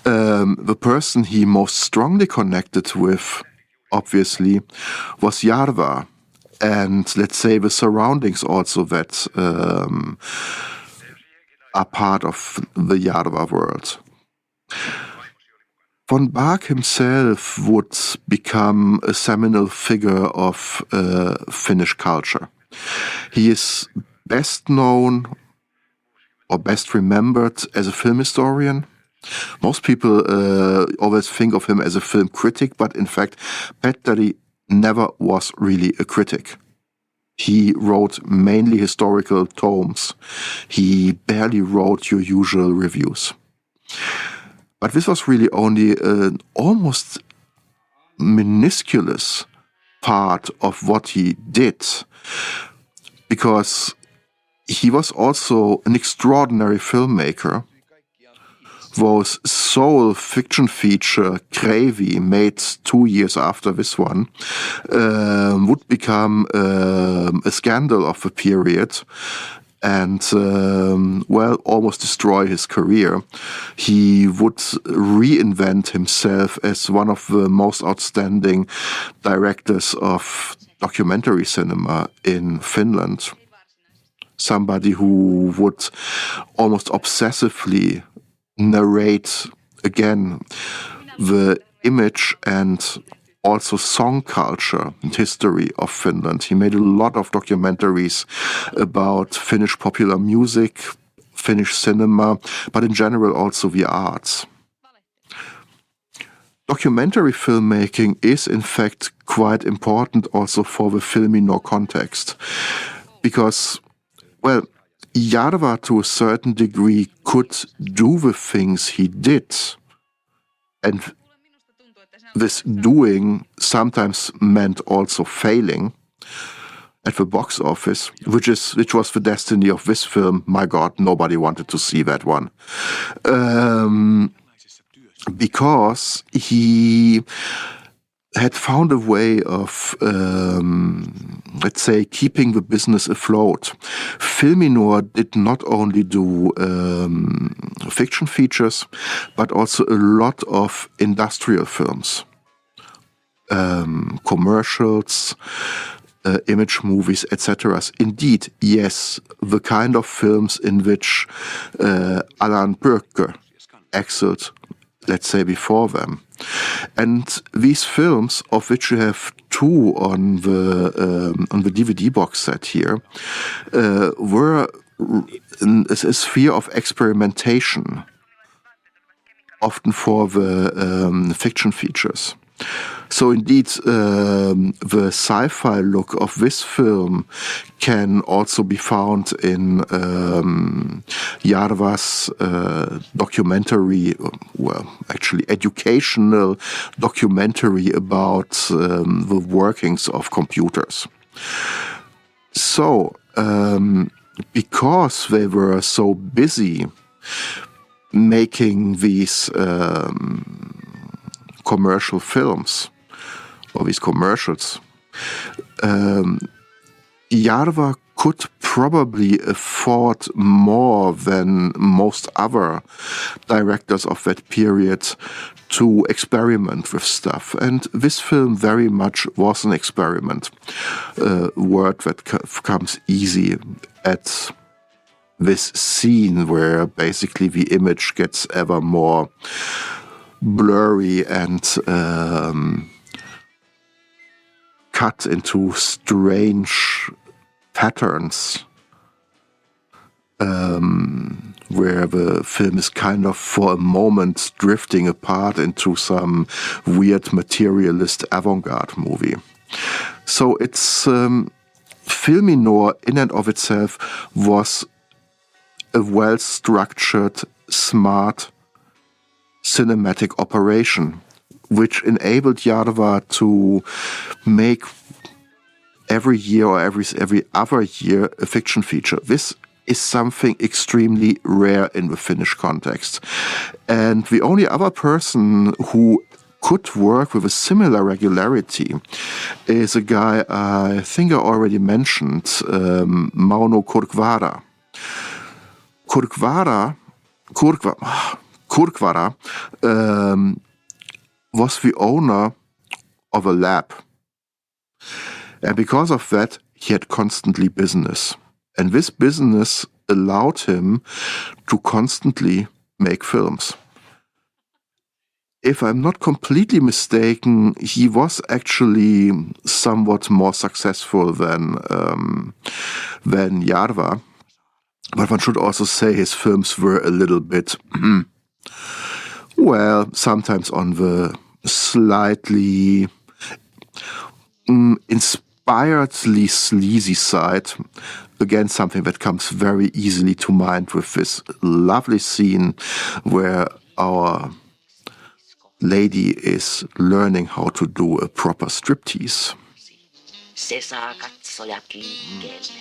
the person he most strongly connected with, obviously, was Jarva. And let's say the surroundings also that are part of the Jarva world. Von Bach himself would become a seminal figure of Finnish culture. He is best known or best remembered as a film historian. Most people always think of him as a film critic, but in fact, Petteri never was really a critic. He wrote mainly historical tomes. He barely wrote your usual reviews. But this was really only an almost minusculous part of what he did, because he was also an extraordinary filmmaker. Those Soul fiction feature, Krevi, made 2 years after this one, would become a scandal of the period and, almost destroy his career. He would reinvent himself as one of the most outstanding directors of documentary cinema in Finland. Somebody who would almost obsessively narrate again the image and also song culture and history of Finland. He made a lot of documentaries about Finnish popular music, Finnish cinema, but in general also the arts. Documentary filmmaking is in fact quite important also for the Filminor context, because, Jarva, to a certain degree, could do the things he did. And this doing sometimes meant also failing at the box office, which was the destiny of this film. My God, nobody wanted to see that one. Because he had found a way of, let's say, keeping the business afloat. Filminor did not only do fiction features, but also a lot of industrial films, commercials, image movies, etc. Indeed, yes, the kind of films in which Alain Bürke excelled, let's say, before them. And these films, of which you have two on the DVD box set here, were a sphere of experimentation, often for the fiction features. So indeed, the sci-fi look of this film can also be found in Jarva's documentary, well, actually educational documentary about the workings of computers. So, because they were so busy making these commercial films, or these commercials, Jarva could probably afford more than most other directors of that period to experiment with stuff. And this film very much was an experiment, a word that comes easy at this scene where basically the image gets ever more blurry and cut into strange patterns, where the film is kind of for a moment drifting apart into some weird materialist avant-garde movie. So it's Filminor in and of itself was a well-structured, smart cinematic operation, which enabled Jarva to make every year or every other year a fiction feature. This is something extremely rare in the Finnish context. And the only other person who could work with a similar regularity is a guy I think I already mentioned, Mauno Kurkvaara. Kurkvaara was the owner of a lab. And because of that, he had constantly business. And this business allowed him to constantly make films. If I'm not completely mistaken, he was actually somewhat more successful than Jarva. But one should also say his films were a little bit, well, sometimes on the slightly inspiredly sleazy side. Again, something that comes very easily to mind with this lovely scene where our lady is learning how to do a proper striptease. Se saa katsojat liikkeelle.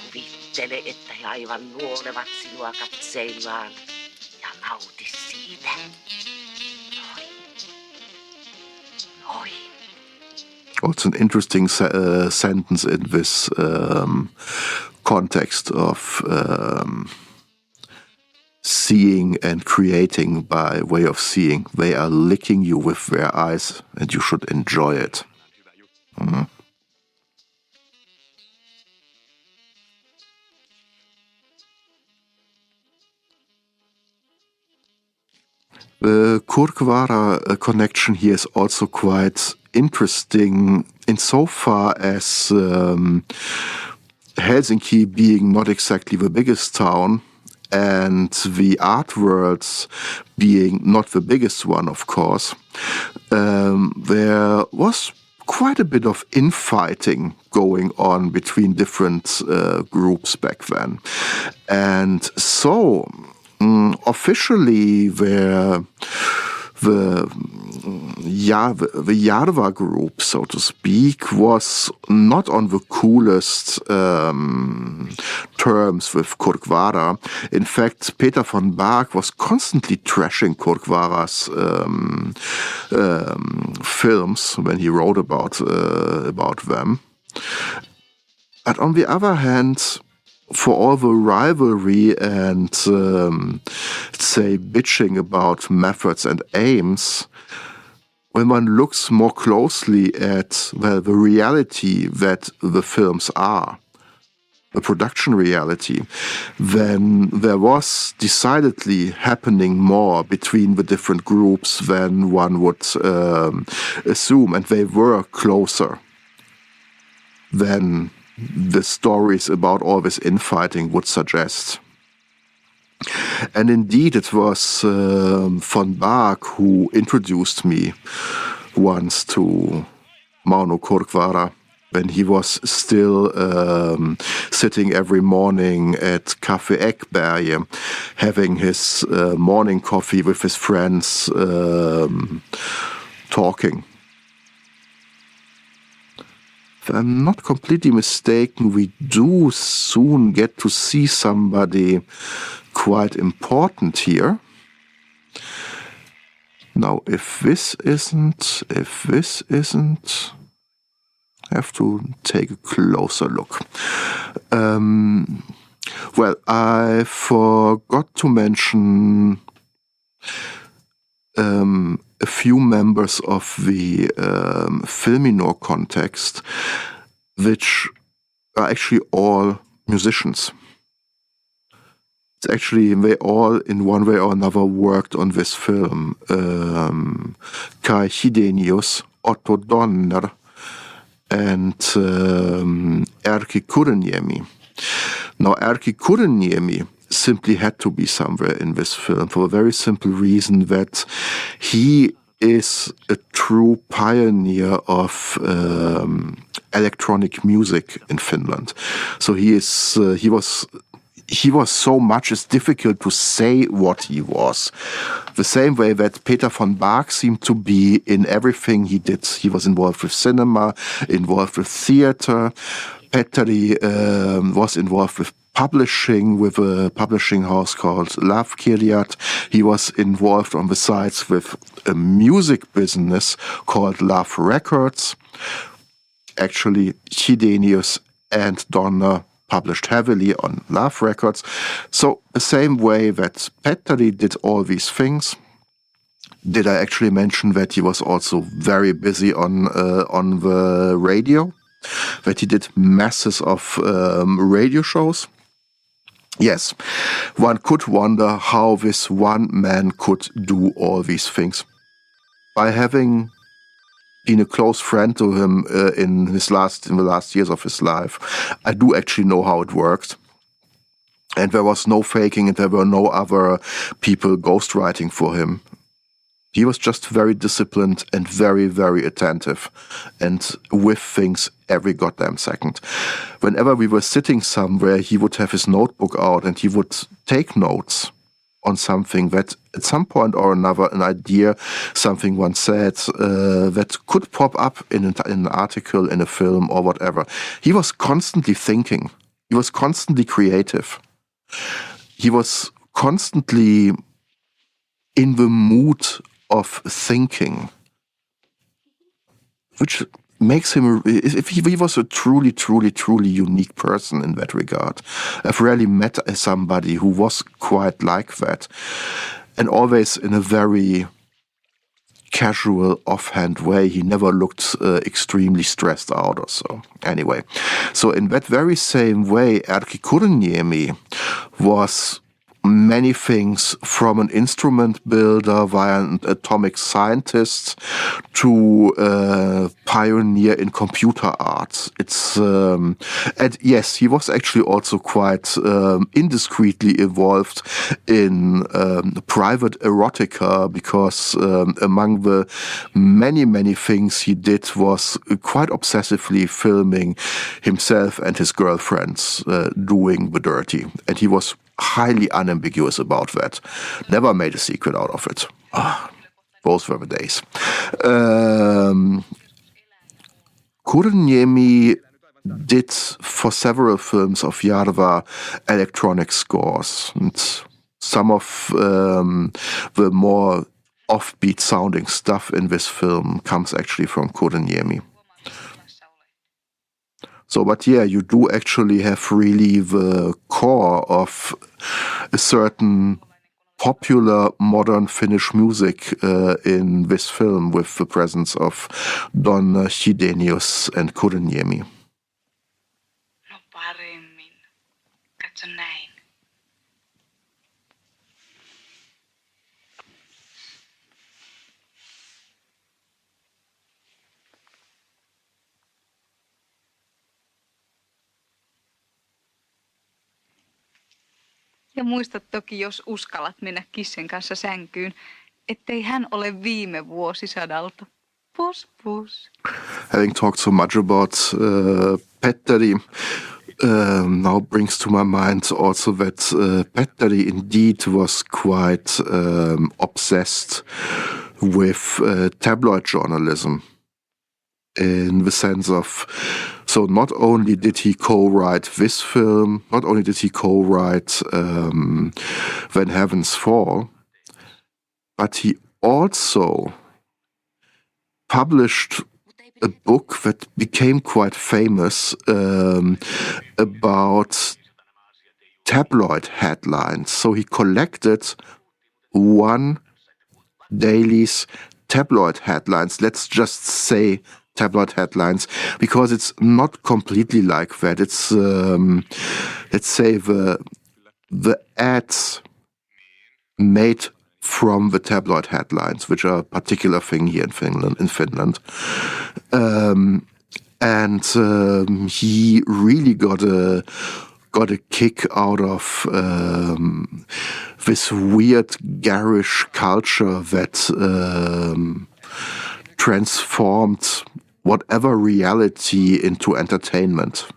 Kuvittele, että he aivan nuolevat sinua katseillaan ja nauti siitä. Noin. Also an interesting sentence in this context of seeing and creating by way of seeing. They are licking you with their eyes and you should enjoy it. Mm-hmm. The Kurkvaara connection here is also quite interesting insofar as Helsinki being not exactly the biggest town and the art worlds being not the biggest one, of course, there was quite a bit of infighting going on between different groups back then. And so officially the Jarva group, so to speak, was not on the coolest terms with Kurkvara. In fact, Peter von Bach was constantly trashing Kurkvara's films when he wrote about them. But on the other hand, for all the rivalry and, say, bitching about methods and aims, when one looks more closely at, well, the reality that the films are, the production reality, then there was decidedly happening more between the different groups than one would assume, and they were closer than the stories about all this infighting would suggest. And indeed, it was von Bach who introduced me once to Mauno Kurkvara when he was still sitting every morning at Café Eckberge, having his morning coffee with his friends, talking. If I'm not completely mistaken, we do soon get to see somebody quite important here. Now, if this isn't, I have to take a closer look. Well, I forgot to mention a few members of the Filminor context, which are actually all musicians. It's actually, they all, in one way or another, worked on this film. Kai Hidenius, Otto Donner, and Erkki Kureniemi. Now, Erkki Kureniemi simply had to be somewhere in this film for a very simple reason that he is a true pioneer of electronic music in Finland. So he was so much, it's difficult to say what he was. The same way that Peter von Bach seemed to be in everything he did. He was involved with cinema, involved with theater. Petteri was involved with publishing, with a publishing house called Lavkirjat. He was involved on the sides with a music business called Lav Records. Actually, Hidenius and Donner published heavily on Lav Records. So the same way that Petteri did all these things, did I actually mention that he was also very busy on the radio? That he did masses of radio shows? Yes, one could wonder how this one man could do all these things. By having been a close friend to him in the last years of his life, I do actually know how it worked. And there was no faking, and there were no other people ghostwriting for him. He was just very disciplined and very, very attentive, and with things every goddamn second. Whenever we were sitting somewhere, he would have his notebook out and he would take notes on something that at some point or another, an idea, something one said, that could pop up in an article, in a film or whatever. He was constantly thinking. He was constantly creative. He was constantly in the mood of thinking, which makes him, if he was a truly, truly, truly unique person in that regard. I've rarely met somebody who was quite like that, and always in a very casual, offhand way. He never looked extremely stressed out or so. Anyway, so in that very same way, Erkki Kureniemi was many things, from an instrument builder via an atomic scientist to pioneer in computer art. And yes, he was actually also quite indiscreetly involved in private erotica, because among the many, many things he did was quite obsessively filming himself and his girlfriends doing the dirty. And he was highly unambiguous about that. Never made a secret out of it. Those were the days. Kureniemi did for several films of Jarva electronic scores. And some of the more offbeat sounding stuff in this film comes actually from Kodaniemi. So, but yeah, you do actually have really the core of a certain popular modern Finnish music in this film with the presence of Don Chydenius and Kodaniemi. No paremmin. Katso näin. Ja muista toki, jos uskallat mennä kissen kanssa sänkyyn, ettei hän ole viime vuosisadalta. Pus, pus. Having talked so much about Petteri, now brings to my mind also that Petteri indeed was quite obsessed with tabloid journalism. In the sense of, so not only did he co-write this film, not only did he co-write When Heavens Fall, but he also published a book that became quite famous about tabloid headlines. So he collected one daily's tabloid headlines. Let's just say tabloid headlines, because it's not completely like that. It's let's say the ads made from the tabloid headlines, which are a particular thing here in Finland. He really got a kick out of this weird garish culture that transformed whatever reality into entertainment.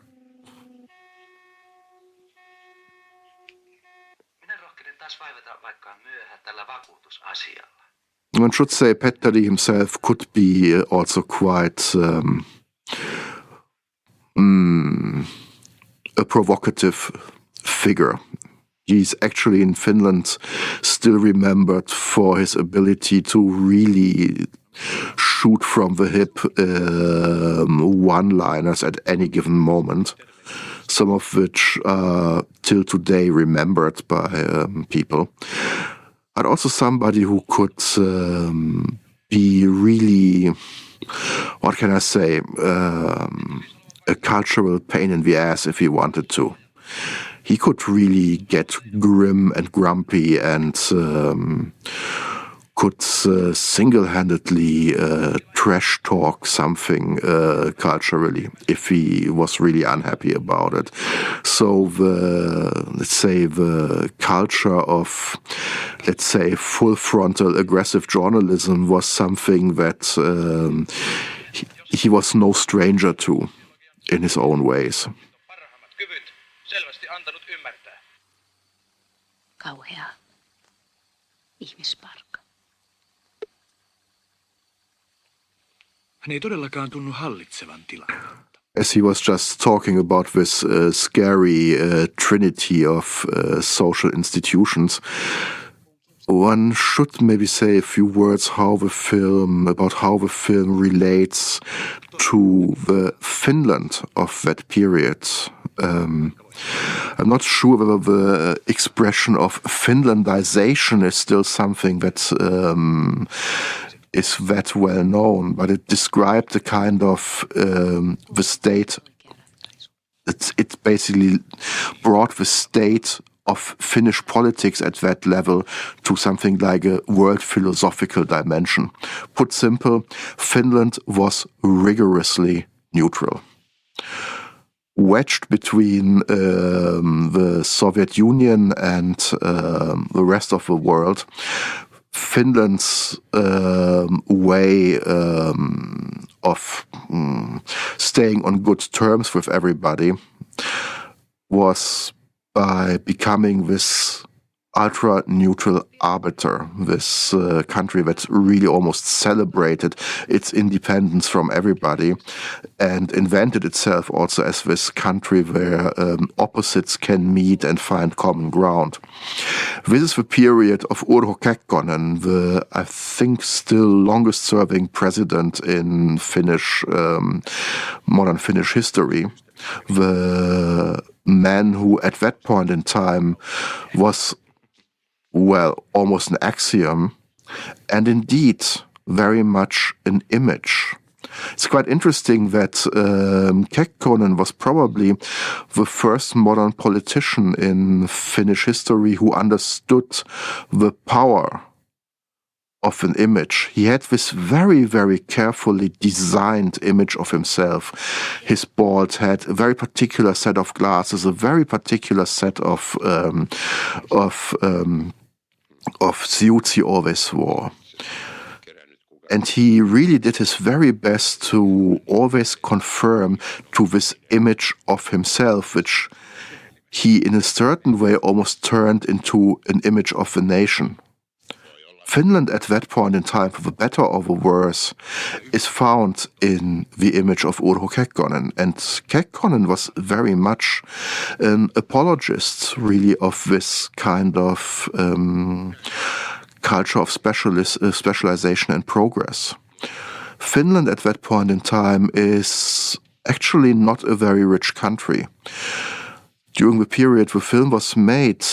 One should say Petteri himself could be also quite a provocative figure. He's actually in Finland still remembered for his ability to really shoot from the hip one-liners at any given moment, some of which are till today remembered by people. But also somebody who could be really, what can I say, a cultural pain in the ass if he wanted to. He could really get grim and grumpy and could single-handedly trash talk something culturally if he was really unhappy about it. So the culture of, let's say, full frontal aggressive journalism was something that he was no stranger to in his own ways. Kauhea ihmisparka. Hän ei todellakaan tunnu hallitsevan tilannetta. As he was just talking about this scary trinity of social institutions, one should maybe say a few words about how the film relates to the Finland of that period. I'm not sure whether the expression of Finlandization is still something that is that well known, but it described the kind of the state. It basically brought the state of Finnish politics at that level to something like a world philosophical dimension. Put simple, Finland was rigorously neutral. Wedged between the Soviet Union and the rest of the world, Finland's way of staying on good terms with everybody was by becoming this ultra-neutral arbiter, this country that really almost celebrated its independence from everybody and invented itself also as this country where opposites can meet and find common ground. This is the period of Urho Kekkonen, the, I think, still longest-serving president in Finnish, modern Finnish history. The man who at that point in time was, well, almost an axiom, and indeed very much an image. It's quite interesting that Kekkonen was probably the first modern politician in Finnish history who understood the power of an image. He had this very, very carefully designed image of himself. His bald head, a very particular set of glasses, a very particular set of suits he always wore. And he really did his very best to always confirm to this image of himself, which he in a certain way almost turned into an image of the nation. Finland at that point in time, for the better or the worse, is found in the image of Urho Kekkonen. And Kekkonen was very much an apologist, really, of this kind of culture of specialization and progress. Finland at that point in time is actually not a very rich country. During the period the film was made,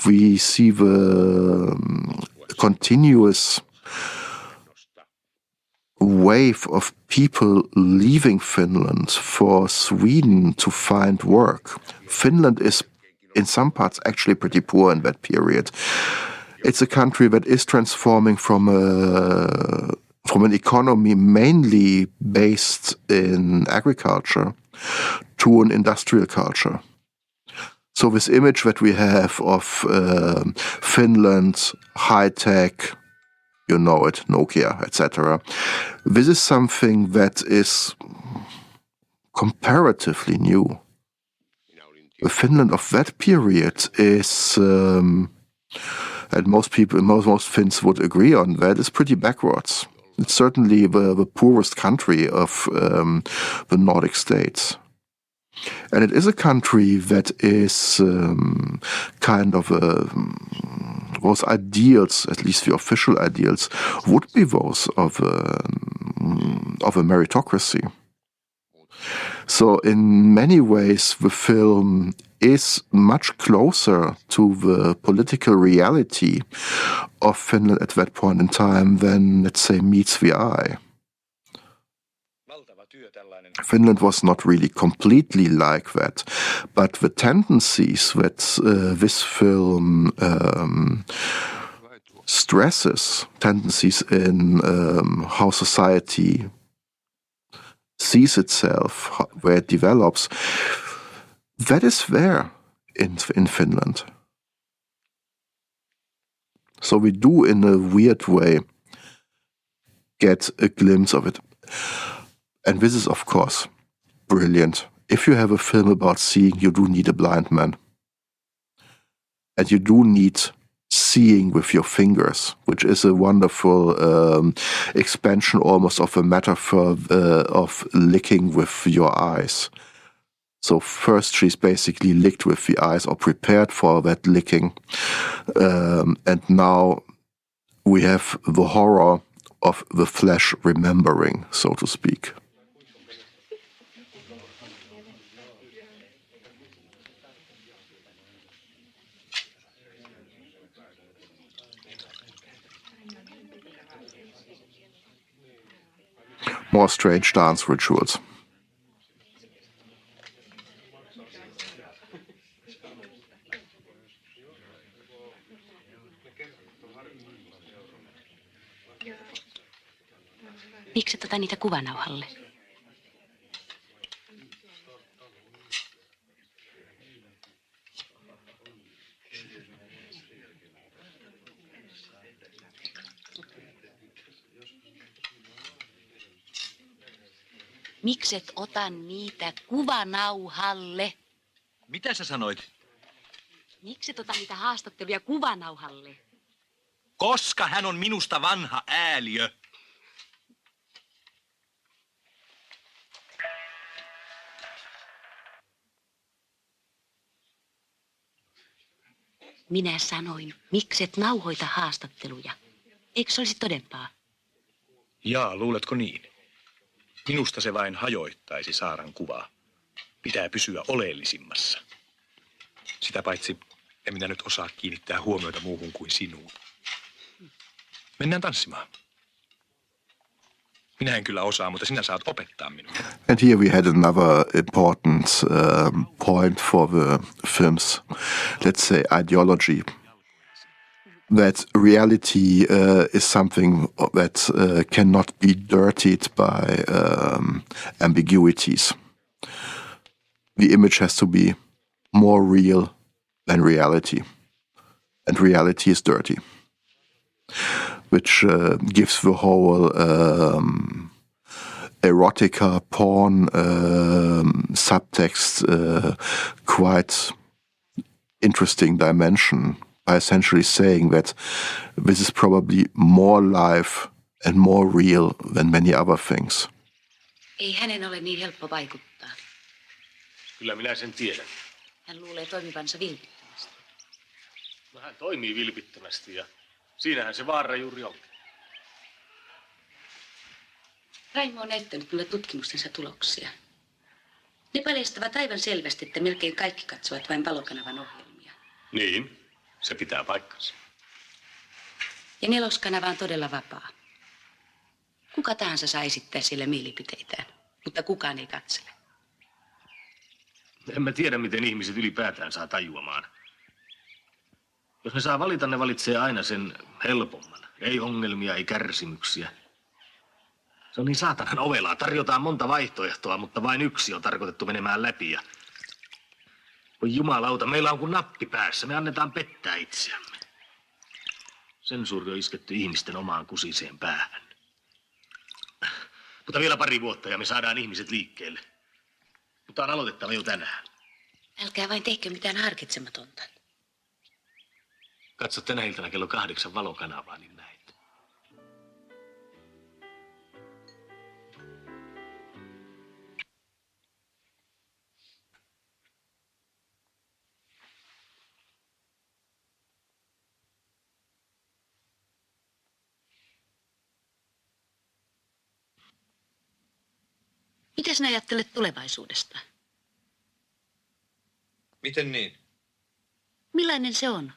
we see the continuous wave of people leaving Finland for Sweden to find work. Finland is in some parts actually pretty poor in that period. It's a country that is transforming from an economy mainly based in agriculture to an industrial culture. So this image that we have of Finland, high-tech, you know it, Nokia, etc. This is something that is comparatively new. The Finland of that period is, and most people, most Finns would agree on that, is pretty backwards. It's certainly the poorest country of the Nordic states. And it is a country that is kind of those ideals, at least the official ideals, would be those of a meritocracy. So in many ways, the film is much closer to the political reality of Finland at that point in time than, let's say, meets the eye. Finland was not really completely like that, but the tendencies that this film stresses, tendencies in how society sees itself, where it develops, that is there in Finland. So we do, in a weird way, get a glimpse of it. And this is, of course, brilliant. If you have a film about seeing, you do need a blind man. And you do need seeing with your fingers, which is a wonderful expansion almost of a metaphor of licking with your eyes. So first she's basically licked with the eyes or prepared for that licking. And now we have the horror of the flesh remembering, so to speak. More strange dance rituals. Miksi et ota niitä kuvanauhalle? Mikset ota niitä kuvanauhalle? Mitä sä sanoit? Miksi et ota niitä haastatteluja kuvanauhalle? Koska hän on minusta vanha ääliö. Minä sanoin, mikset nauhoita haastatteluja. Eikö se olisi todempaa? Jaa, luuletko niin? Minusta se vain hajoittaisi Saaran kuvaa. Pitää pysyä oleellisimmassa. Sitä paitsi en minä nyt osaa kiinnittää huomiota muuhun kuin sinuun. Mennään tanssimaan. Minä en kyllä osaa, mutta sinä saat opettaa minua. And here we had another important point for the film's, let's say, ideology. That reality is something that cannot be dirtied by ambiguities. The image has to be more real than reality. And reality is dirty. Which gives the whole erotica, porn subtext quite interesting dimension by essentially saying that this is probably more live and more real than many other things. Ei hänen ole niin helppo vaikuttaa. Kyllä minä sen tiedän. Hän luulee toimivansa vilpittömästi. No hän toimii vilpittömästi ja siinähän se vaara juuri on. Raimo on näyttänyt minulle tutkimustensa tuloksia. Ne paljastavat aivan selvästi, että melkein kaikki katsovat vain Valokanavan ohjelmia. Niin, se pitää paikkansa. Ja Neloskanava on todella vapaa. Kuka tahansa saa esittää siellä mielipiteitään, mutta kukaan ei katsele. En mä tiedä, miten ihmiset ylipäätään saa tajuamaan. Jos ne saa valita, ne valitsee aina sen helpomman. Ei ongelmia, ei kärsimyksiä. Se on niin saatanan ovelaa. Tarjotaan monta vaihtoehtoa, mutta vain yksi on tarkoitettu menemään läpi. Ja voi jumalauta, meillä on kuin nappi päässä. Me annetaan pettää itseämme. Sensuuri on isketty ihmisten omaan kusiseen päähän. Mutta vielä 2 vuotta ja me saadaan ihmiset liikkeelle. Mutta on aloitettava jo tänään. Älkää vain tehkö mitään harkitsematonta. Katso tänä iltana kello 8 Valokanavaa, niin näet. Mitä sinä ajattelet tulevaisuudesta? Miten niin? Millainen se on?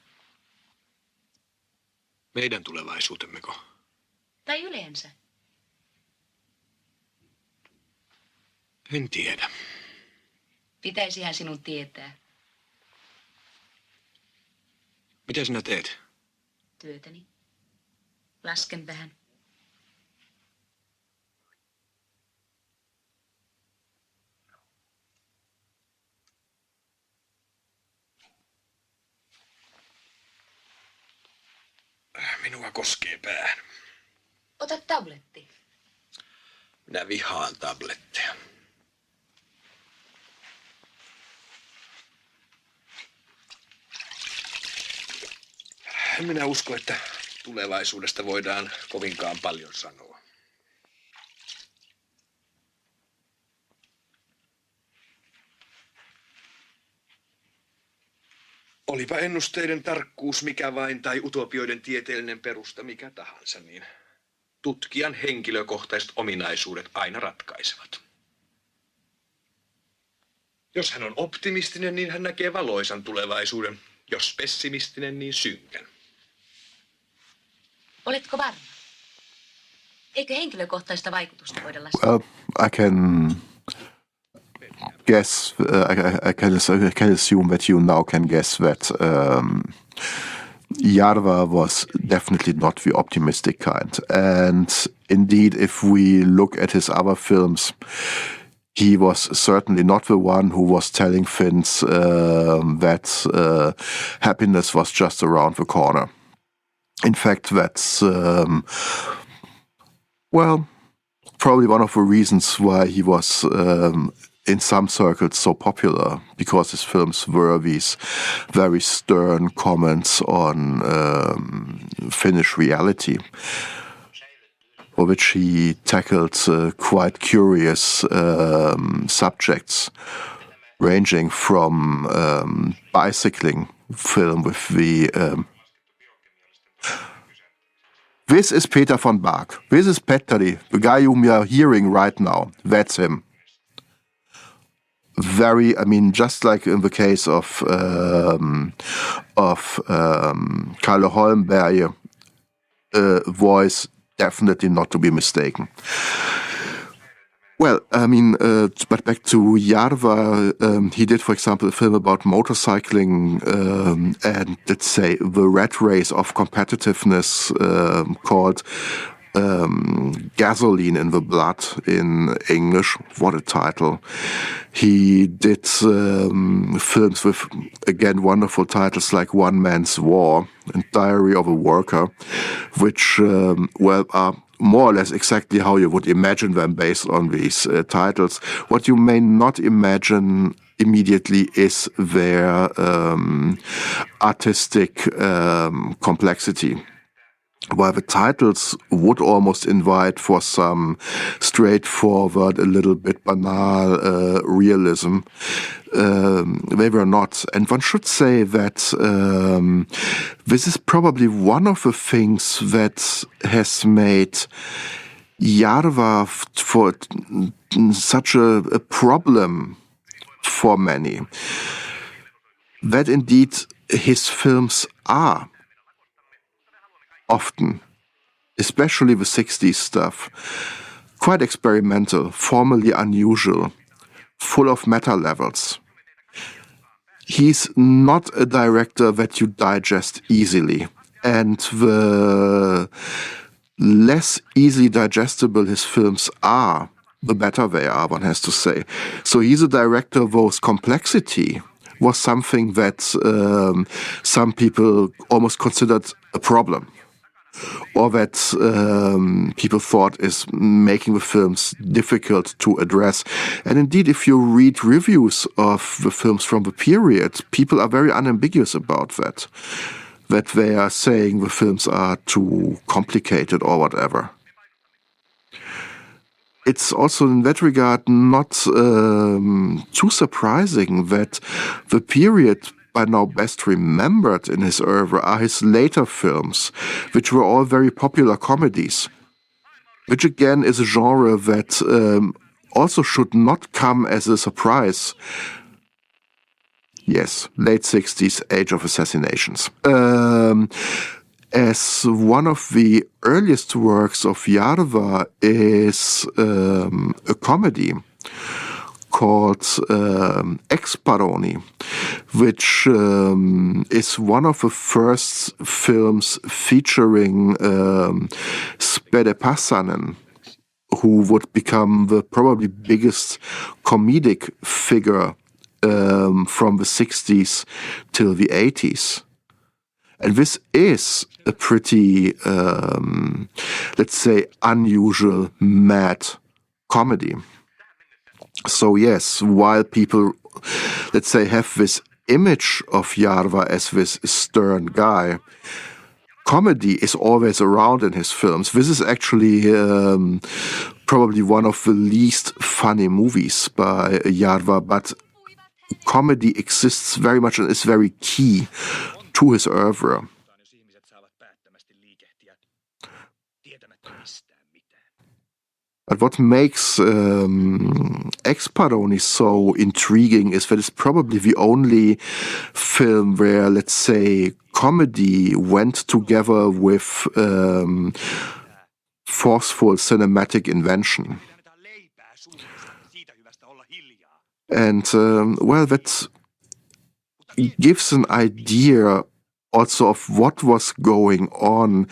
Meidän tulevaisuutemmeko? Tai yleensä? En tiedä. Pitäisihän sinun tietää. Mitä sinä teet? Työtäni. Lasken vähän. Minua koskee päähän. Ota tabletti. Minä vihaan tabletteja. En minä usko, että tulevaisuudesta voidaan kovinkaan paljon sanoa. Olipa ennusteiden tarkkuus mikä vain tai utopioiden tieteellinen perusta mikä tahansa, niin tutkijan henkilökohtaiset ominaisuudet aina ratkaisevat. Jos hän on optimistinen, niin hän näkee valoisan tulevaisuuden. Jos pessimistinen, niin synkän. Oletko varma? Eikö henkilökohtaista vaikutusta voida laskea? Well, I can guess, I can assume that you now can guess that Jarva was definitely not the optimistic kind. And indeed, if we look at his other films, he was certainly not the one who was telling Finns that happiness was just around the corner. In fact, that's, well, probably one of the reasons why he was in some circles so popular, because his films were these very stern comments on Finnish reality, for which he tackled quite curious subjects, ranging from bicycling film with the... This is Peter von Bach. This is Petteri, the guy whom you are hearing right now. That's him. Very, I mean, just like in the case of Kalle Holmberg, voice definitely not to be mistaken. Well, I mean, but back to Jarva, he did, for example, a film about motorcycling and, let's say, the rat race of competitiveness called Gasoline in the Blood in English. What a title. He did films with, again, wonderful titles like One Man's War and Diary of a Worker, which, well, are more or less exactly how you would imagine them based on these titles. What you may not imagine immediately is their artistic complexity. While the titles would almost invite for some straightforward, a little bit banal realism, they were not. And one should say that this is probably one of the things that has made Jarva for such a problem for many. That indeed his films are often, especially the 60s stuff, quite experimental, formally unusual, full of meta levels. He's not a director that you digest easily, and the less easily digestible his films are, the better they are, one has to say. So he's a director whose complexity was something that some people almost considered a problem, or that people thought is making the films difficult to address. And indeed, if you read reviews of the films from the period, people are very unambiguous about that they are saying the films are too complicated or whatever. It's also in that regard not too surprising that the period by now best remembered in his oeuvre are his later films, which were all very popular comedies, which again is a genre that also should not come as a surprise. Yes, late 60s, Age of Assassinations. As one of the earliest works of Jarva is a comedy called Ex-Paroni, which is one of the first films featuring Spede Passanen, who would become the probably biggest comedic figure from the 60s till the 80s. And this is a pretty, let's say, unusual, mad comedy. So yes, while people, let's say, have this image of Jarva as this stern guy, comedy is always around in his films. This is actually probably one of the least funny movies by Jarva, but comedy exists very much and is very key to his oeuvre. But what makes Ex-Paroni so intriguing is that it's probably the only film where, let's say, comedy went together with forceful cinematic invention. And, well, that gives an idea also of what was going on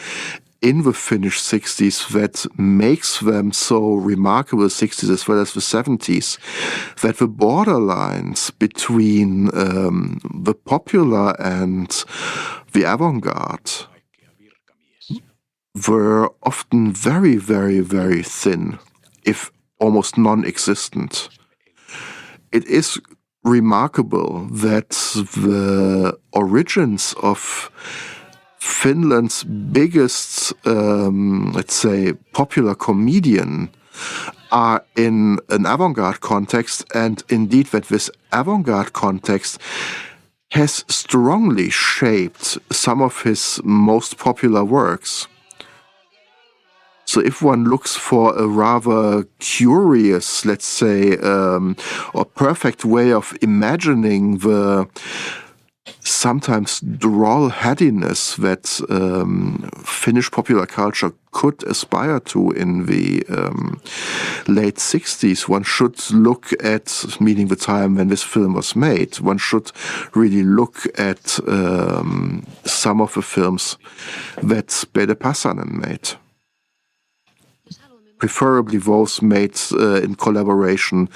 in the Finnish 60s that makes them so remarkable, 60s as well as the 70s, that the borderlines between the popular and the avant-garde were often very, very, very thin, if almost non-existent. it is remarkable that the origins of Finland's biggest, let's say, popular comedian are in an avant-garde context, and indeed that this avant-garde context has strongly shaped some of his most popular works. So if one looks for a rather curious, let's say, or perfect way of imagining the sometimes droll headiness that Finnish popular culture could aspire to in the late 60s, one should look at, meaning the time when this film was made, one should really look at some of the films that Spede Passanen made. Preferably those made in collaboration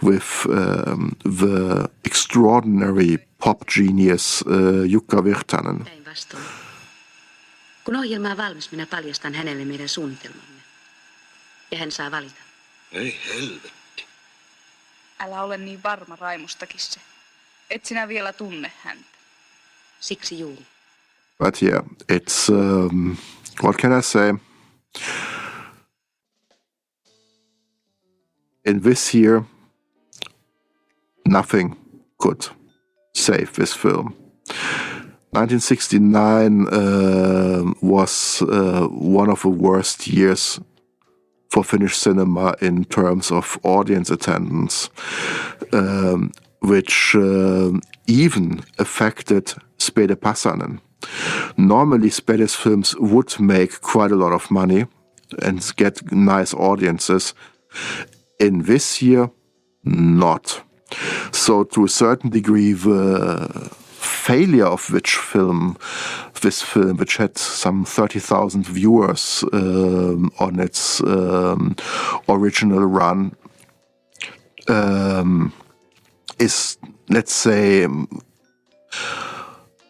with the extraordinary pop genius Jukka Virtanen. Päinvastoin. Kun ohjelma on valmis, minä paljastan hänelle meidän suunnitelmamme. Ja hän saa valita. Ei helvetti. Älä ole niin varma Raimustakissa. Et sinä vielä tunne häntä. Siksi juuri. But yeah, it's, what can I say? In this year, nothing could save this film. 1969 was one of the worst years for Finnish cinema in terms of audience attendance, which even affected Spede Passanen. Normally, Spede's films would make quite a lot of money and get nice audiences. In this year, not. So to a certain degree, the failure of this film, which had some 30,000 viewers on its original run, is, let's say,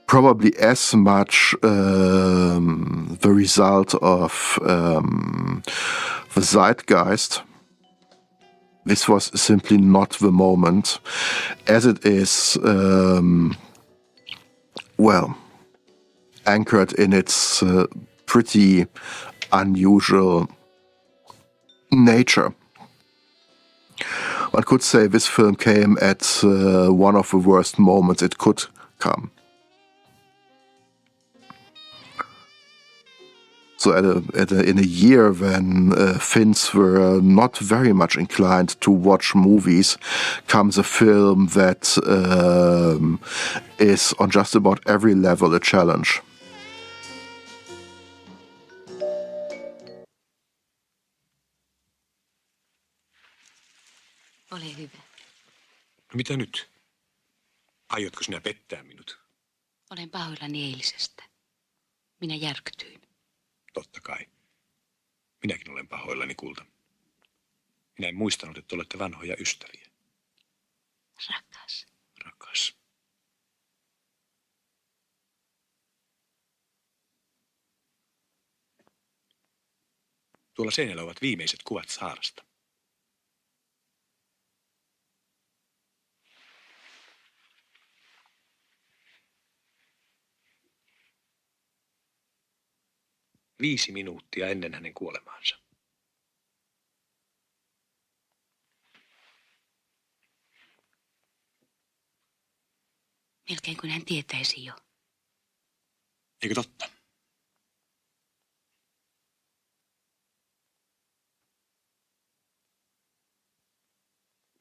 probably as much the result of the zeitgeist. This was simply not the moment, as it is, anchored in its pretty unusual nature. One could say this film came at one of the worst moments it could come. So in a year when Finns were not very much inclined to watch movies, comes a film that is on just about every level a challenge. Ole hyvä. No mitä nyt? Aiotko sinä pettää minut? Olen pahoillani eilisestä. Minä järkytyin. Totta kai. Minäkin olen pahoillani, kulta. Minä en muistanut, että olette vanhoja ystäviä. Rakas. Rakas. Tuolla seinällä ovat viimeiset kuvat saarasta. Viisi minuuttia ennen hänen kuolemaansa. Melkein kuin hän tietäisi jo. Eikö totta?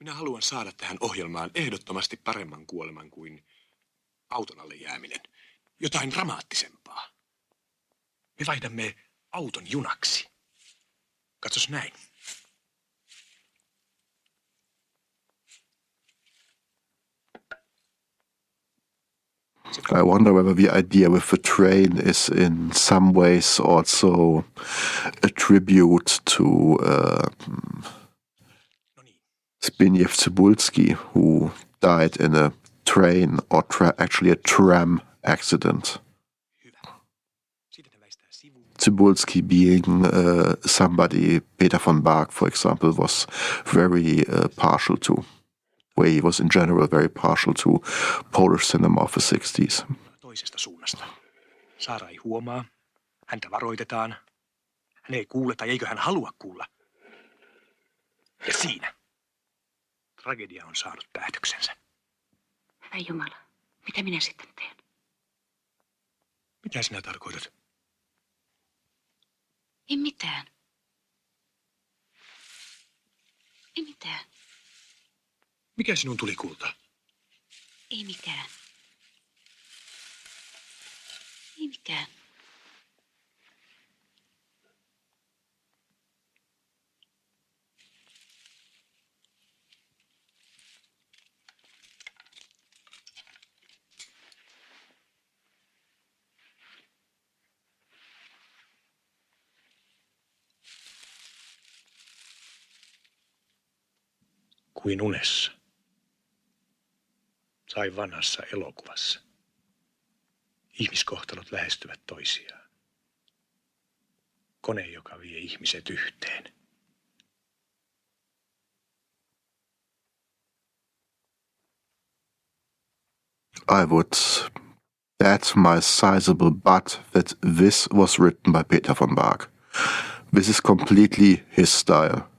Minä haluan saada tähän ohjelmaan ehdottomasti paremman kuoleman kuin auton alle jääminen. Jotain dramaattisempaa. Me vaihdamme auton junaksi. Katsos näin. I wonder whether the idea with the train is in some ways also a tribute to Zbigniew Cybulski, who died in a train or actually a tram accident. Cybulski being somebody Peter von Bach, for example, was very partial to. way he was in general very partial to Polish cinema of the 60s. Toisesta suunnasta. Saara ei huomaa. Häntä varoitetaan. Hän ei kuule tai eikö hän halua kuulla. Ja siinä tragedia on saanut päätöksensä. Hyvä Jumala, mitä minä sitten teen? Mitä sinä tarkoitat? Ei mitään. Ei mitään. Mikä sinun tuli, kulta? Ei mitään. Ei mitään. Kuin unessa. Tai vanhassa elokuvassa. Ihmiskohtalot lähestyvät toisiaan. Kone, joka vie ihmiset yhteen. I would bet my sizable butt that this was written by Peter von Bach. This is completely his style.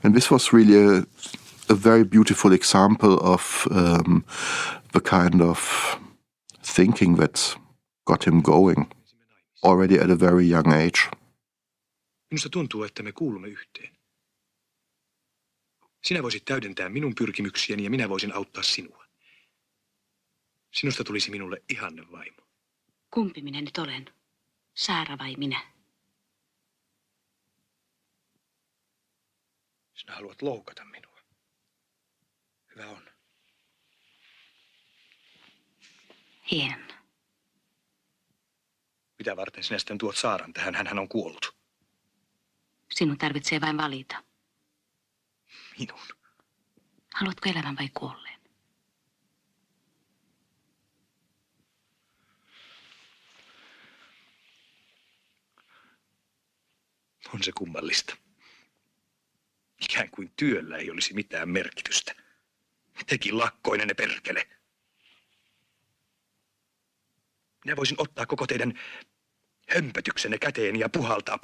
And this was really a very beautiful example of the kind of thinking that got him going already at a very young age. Minusta tuntuu, että me kuulumme yhteen. Sinä voisit täydentää minun pyrkimyksiäni ja minä voisin auttaa sinua. Sinusta tulisi minulle ihanne vaimo. Kumpi minä nyt olen? Saara vai minä? Sinä haluat loukata minua. Hyvä on. En. Mitä varten sinä sitten tuot Saaran tähän? Hänhän on kuollut. Sinun tarvitsee vain valita. Minun. Haluatko elävän vai kuolleen? On se kummallista. Ikään kuin työllä ei olisi mitään merkitystä. Tekin lakkoinen ne perkele. Minä voisin ottaa koko teidän hömpötyksenne käteen ja puhaltaa.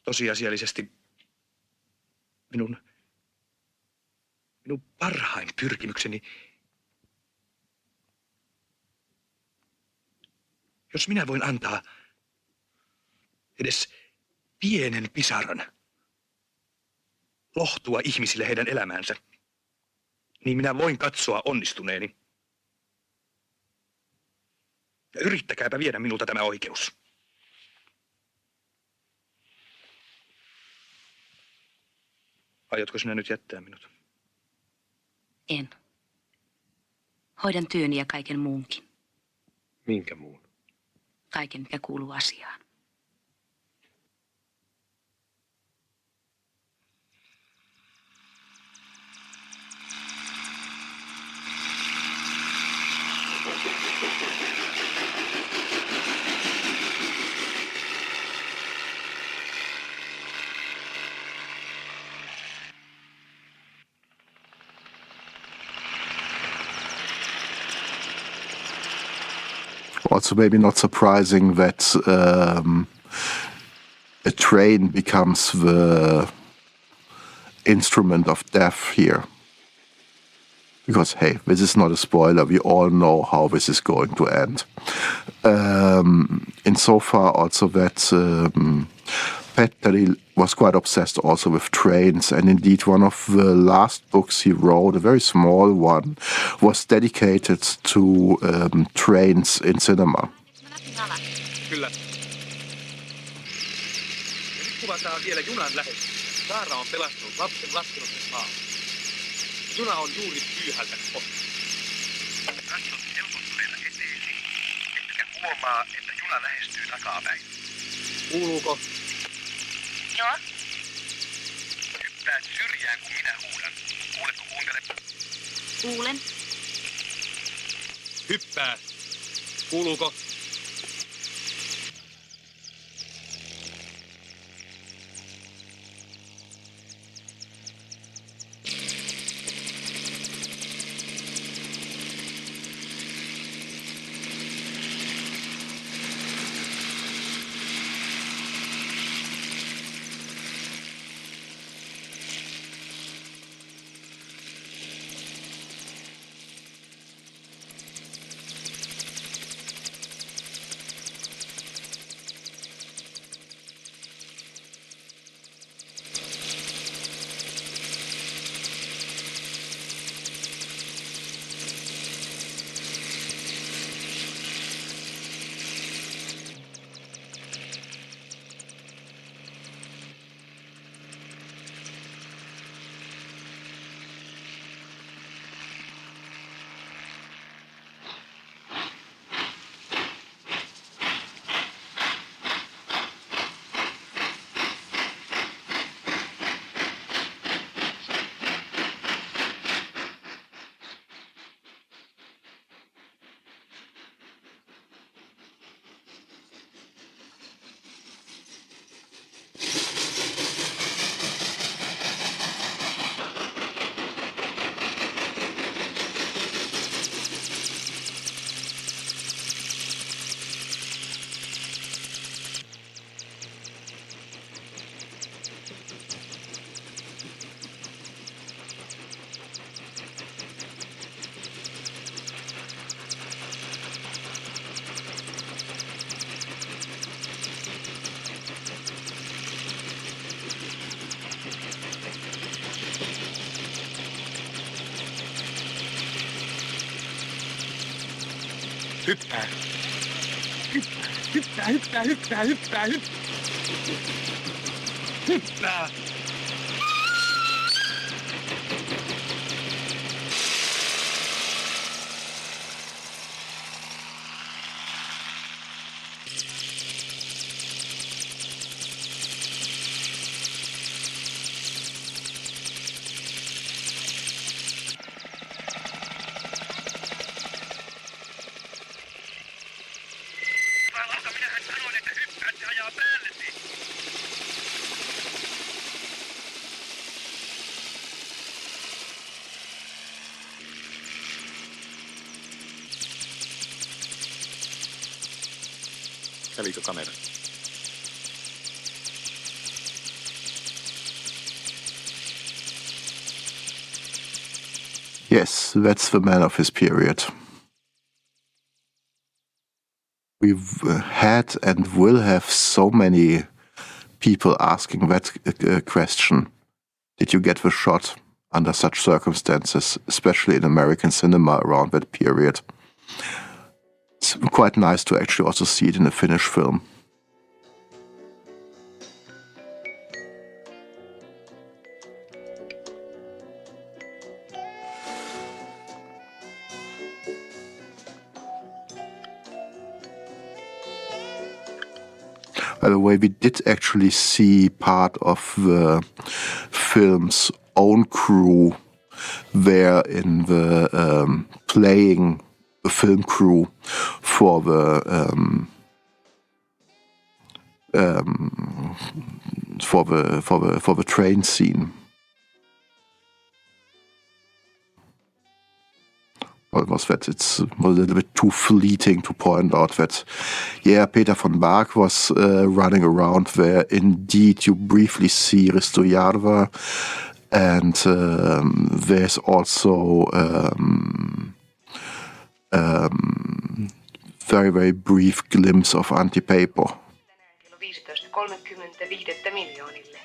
Tosiasiallisesti minun parhain pyrkimykseni, jos minä voin antaa edes pienen pisaran lohtua ihmisille heidän elämäänsä, niin minä voin katsoa onnistuneeni. Ja yrittäkääpä viedä minulta tämä oikeus. Aiotko sinä nyt jättää minut? En. Hoidan työni ja kaiken muunkin. Minkä muun? Kaiken, mikä kuuluu asiaan. Also maybe not surprising that a train becomes the instrument of death here. Because, hey, this is not a spoiler. We all know how this is going to end. Insofar also that Petteri was quite obsessed also with trains, and indeed one of the last books he wrote, a very small one, was dedicated to trains in cinema. Kyllä. Ja nyt kuvataan vielä junan lähes. Saara on pelastunut lapsen laskenut sen maahan. Juna on juuri pyyhältä kohti. Katsot helpostuneena eteesi, etkä huomaa, että juna lähestyy takapäin. Kuuluuko? Joo. Hyppäät syrjään, kun minä huudan. Kuuletko, kuuntele? Kuulen. Hyppää. Kuuluuko? Hyppää. Hyppää, hyppää, hyppää, hyppää, hyppää. Hyppää. Kävikö kamera? Yes, that's the man of his period. We've had and will have so many people asking that question. Did you get the shot under such circumstances, especially in American cinema around that period? It's quite nice to actually also see it in a Finnish film. By the way, we did actually see part of the film's own crew there in the playing the film crew for the train scene. Or was that? It's a little bit too fleeting to point out that, yeah, Peter von Bach was running around there. Indeed, you briefly see Risto Jarva, and there's also very, very brief glimpse of Antti Peipo. Kello 15.30 miljoonille.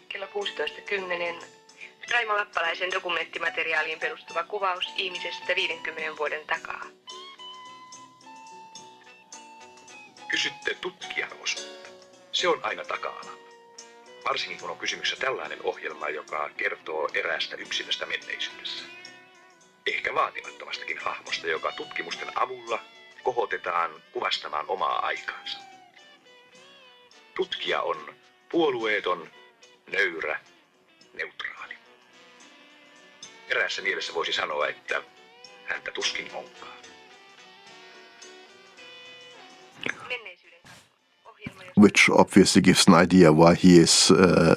Kello 16.10 Raimo Lappalaisen dokumenttimateriaaliin perustuva kuvaus ihmisestä 50 vuoden takaa. Kysytte tutkijan osuutta. Se on aina taka-alalla. Varsinkin kun on kysymyksessä tällainen ohjelma, joka kertoo eräästä yksilöstä menneisyydessä. Ehkä vaatimattomastakin hahmosta, joka tutkimusten avulla kohotetaan kuvastamaan omaa aikaansa. Tutkija on puolueeton, nöyrä, neutraali. Eräässä mielessä voisi sanoa, että häntä tuskin onkaan. Which obviously gives an idea why he is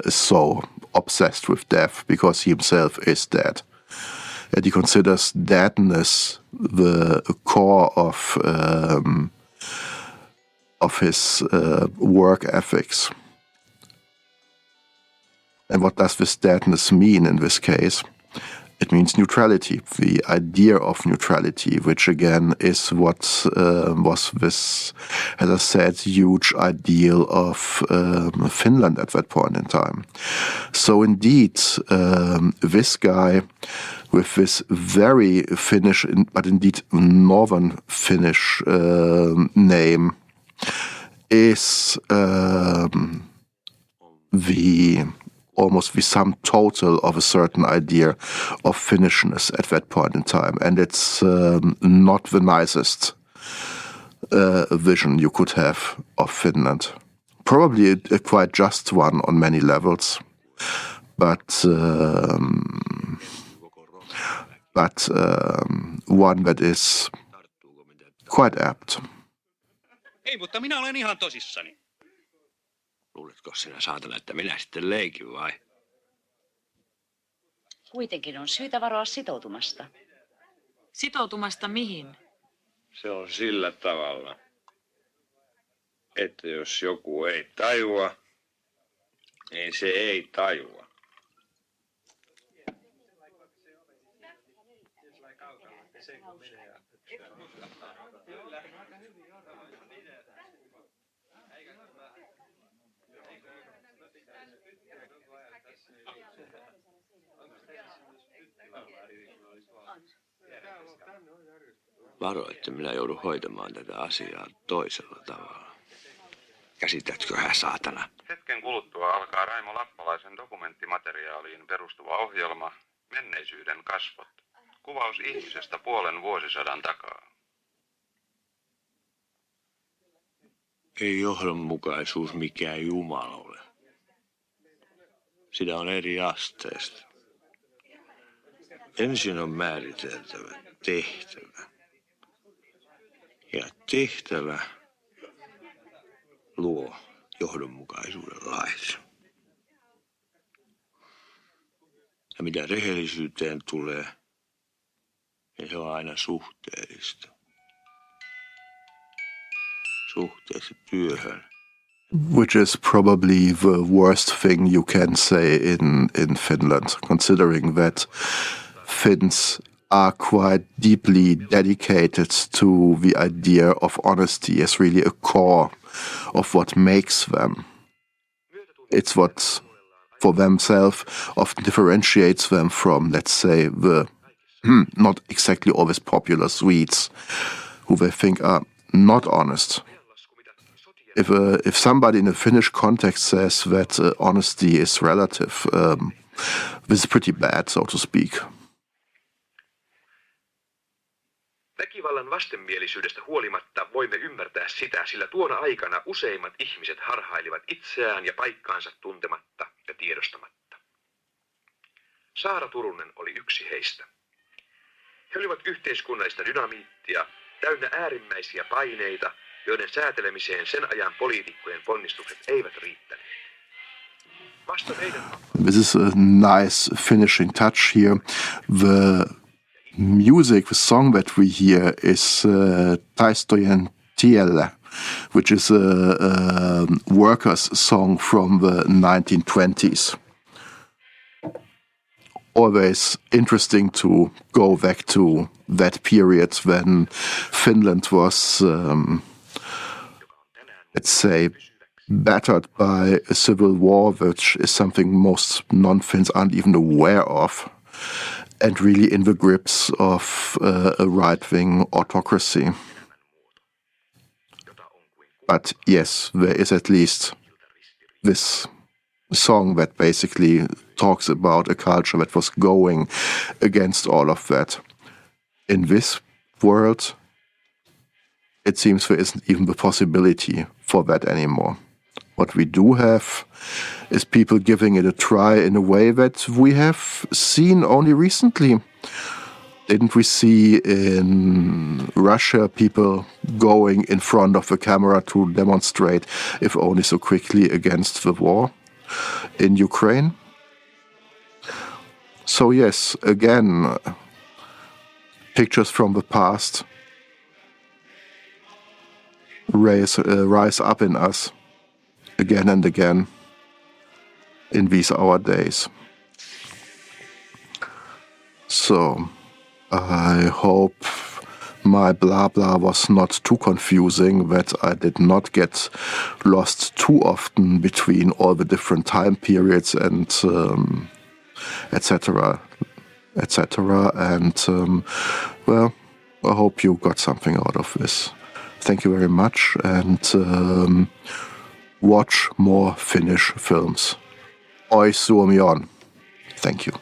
so obsessed with death, because he himself is dead. And he considers deadness the core of his work ethics. And what does this deadness mean in this case? It means neutrality, the idea of neutrality, which again is what was this, as I said, huge ideal of Finland at that point in time. So indeed, this guy with this very Finnish, but indeed northern Finnish name is almost the sum total of a certain idea of Finnishness at that point in time. And it's not the nicest vision you could have of Finland. Probably a quite just one on many levels, but one that is quite apt. Ei, mutta minä olen ihan tosissani. Luuletko sinä saatana, että minä sitten leikin vai? Kuitenkin on syytä varoa sitoutumasta. Sitoutumasta mihin? Se on sillä tavalla, että jos joku ei tajua, niin se ei tajua. Varo, että minä joudun hoitamaan tätä asiaa toisella tavalla. Käsitätkö saatana? Hetken kuluttua alkaa Raimo Lappalaisen dokumenttimateriaaliin perustuva ohjelma Menneisyyden kasvot. Kuvaus ihmisestä puolen vuosisadan takaa. Ei johdonmukaisuus mikään Jumala ole. Sitä on eri asteesta. Ensin on määriteltävä tehtävä. Ja tehtävä luo johdonmukaisuuden laissa. Ja mitä rehellisyyteen tulee, niin se on aina suhteellista. Suhteessa työhön. Which is probably the worst thing you can say in Finland, considering that Finns are quite deeply dedicated to the idea of honesty as really a core of what makes them. It's what, for themselves, often differentiates them from, let's say, the not exactly always popular Swedes, who they think are not honest. If somebody in a Finnish context says that honesty is relative, this is pretty bad, so to speak. Väkivallan vastenmielisyydestä huolimatta voimme ymmärtää sitä, sillä tuona aikana useimmat ihmiset harhailivat itseään ja paikkaansa tuntematta ja tiedostamatta. Saara Turunen oli yksi heistä. He olivat yhteiskunnallista dynamiittia, täynnä äärimmäisiä paineita, joiden säätelemiseen sen ajan poliitikkojen ponnistukset eivät riittäneet. This is a nice finishing touch here. The music, the song that we hear is Taistojen Tiellä, which is a workers' song from the 1920s. Always interesting to go back to that period when Finland was, let's say, battered by a civil war, which is something most non-Finns aren't even aware of, and really in the grips of a right-wing autocracy. But yes, there is at least this song that basically talks about a culture that was going against all of that. In this world, it seems there isn't even the possibility for that anymore. What we do have is people giving it a try in a way that we have seen only recently. Didn't we see in Russia people going in front of the camera to demonstrate, if only so quickly, against the war in Ukraine? So yes, again, pictures from the past rise up in us again and again in these our days. So I hope my blah blah was not too confusing, that I did not get lost too often between all the different time periods and etc. etc. And well, I hope you got something out of this. Thank you very much, and watch more Finnish films. Oi Suomi on. Thank you.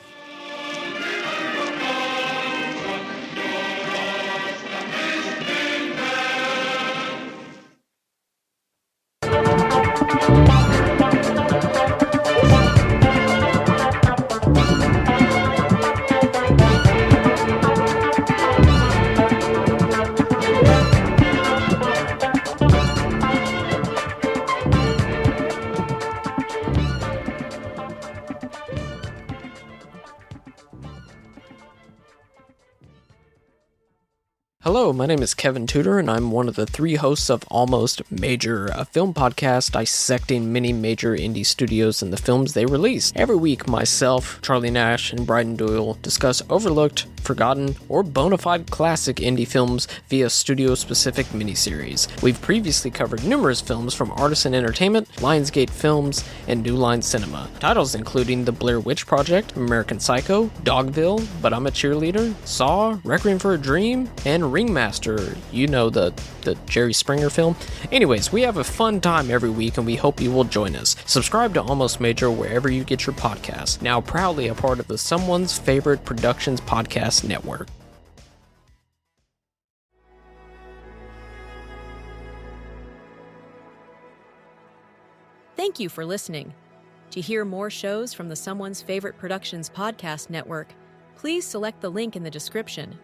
Hello, my name is Kevin Tudor, and I'm one of the 3 hosts of Almost Major, a film podcast dissecting many major indie studios and the films they release. Every week, myself, Charlie Nash, and Bryden Doyle discuss overlooked forgotten, or bona fide classic indie films via studio-specific miniseries. We've previously covered numerous films from Artisan Entertainment, Lionsgate Films, and New Line Cinema. Titles including The Blair Witch Project, American Psycho, Dogville, But I'm a Cheerleader, Saw, Requiem for a Dream, and Ringmaster. You know, the Jerry Springer film. Anyways, we have a fun time every week and we hope you will join us. Subscribe to Almost Major wherever you get your podcasts. Now proudly a part of the Someone's Favorite Productions Podcast Network. Thank you for listening. To hear more shows from the Someone's Favorite Productions Podcast Network, please select the link in the description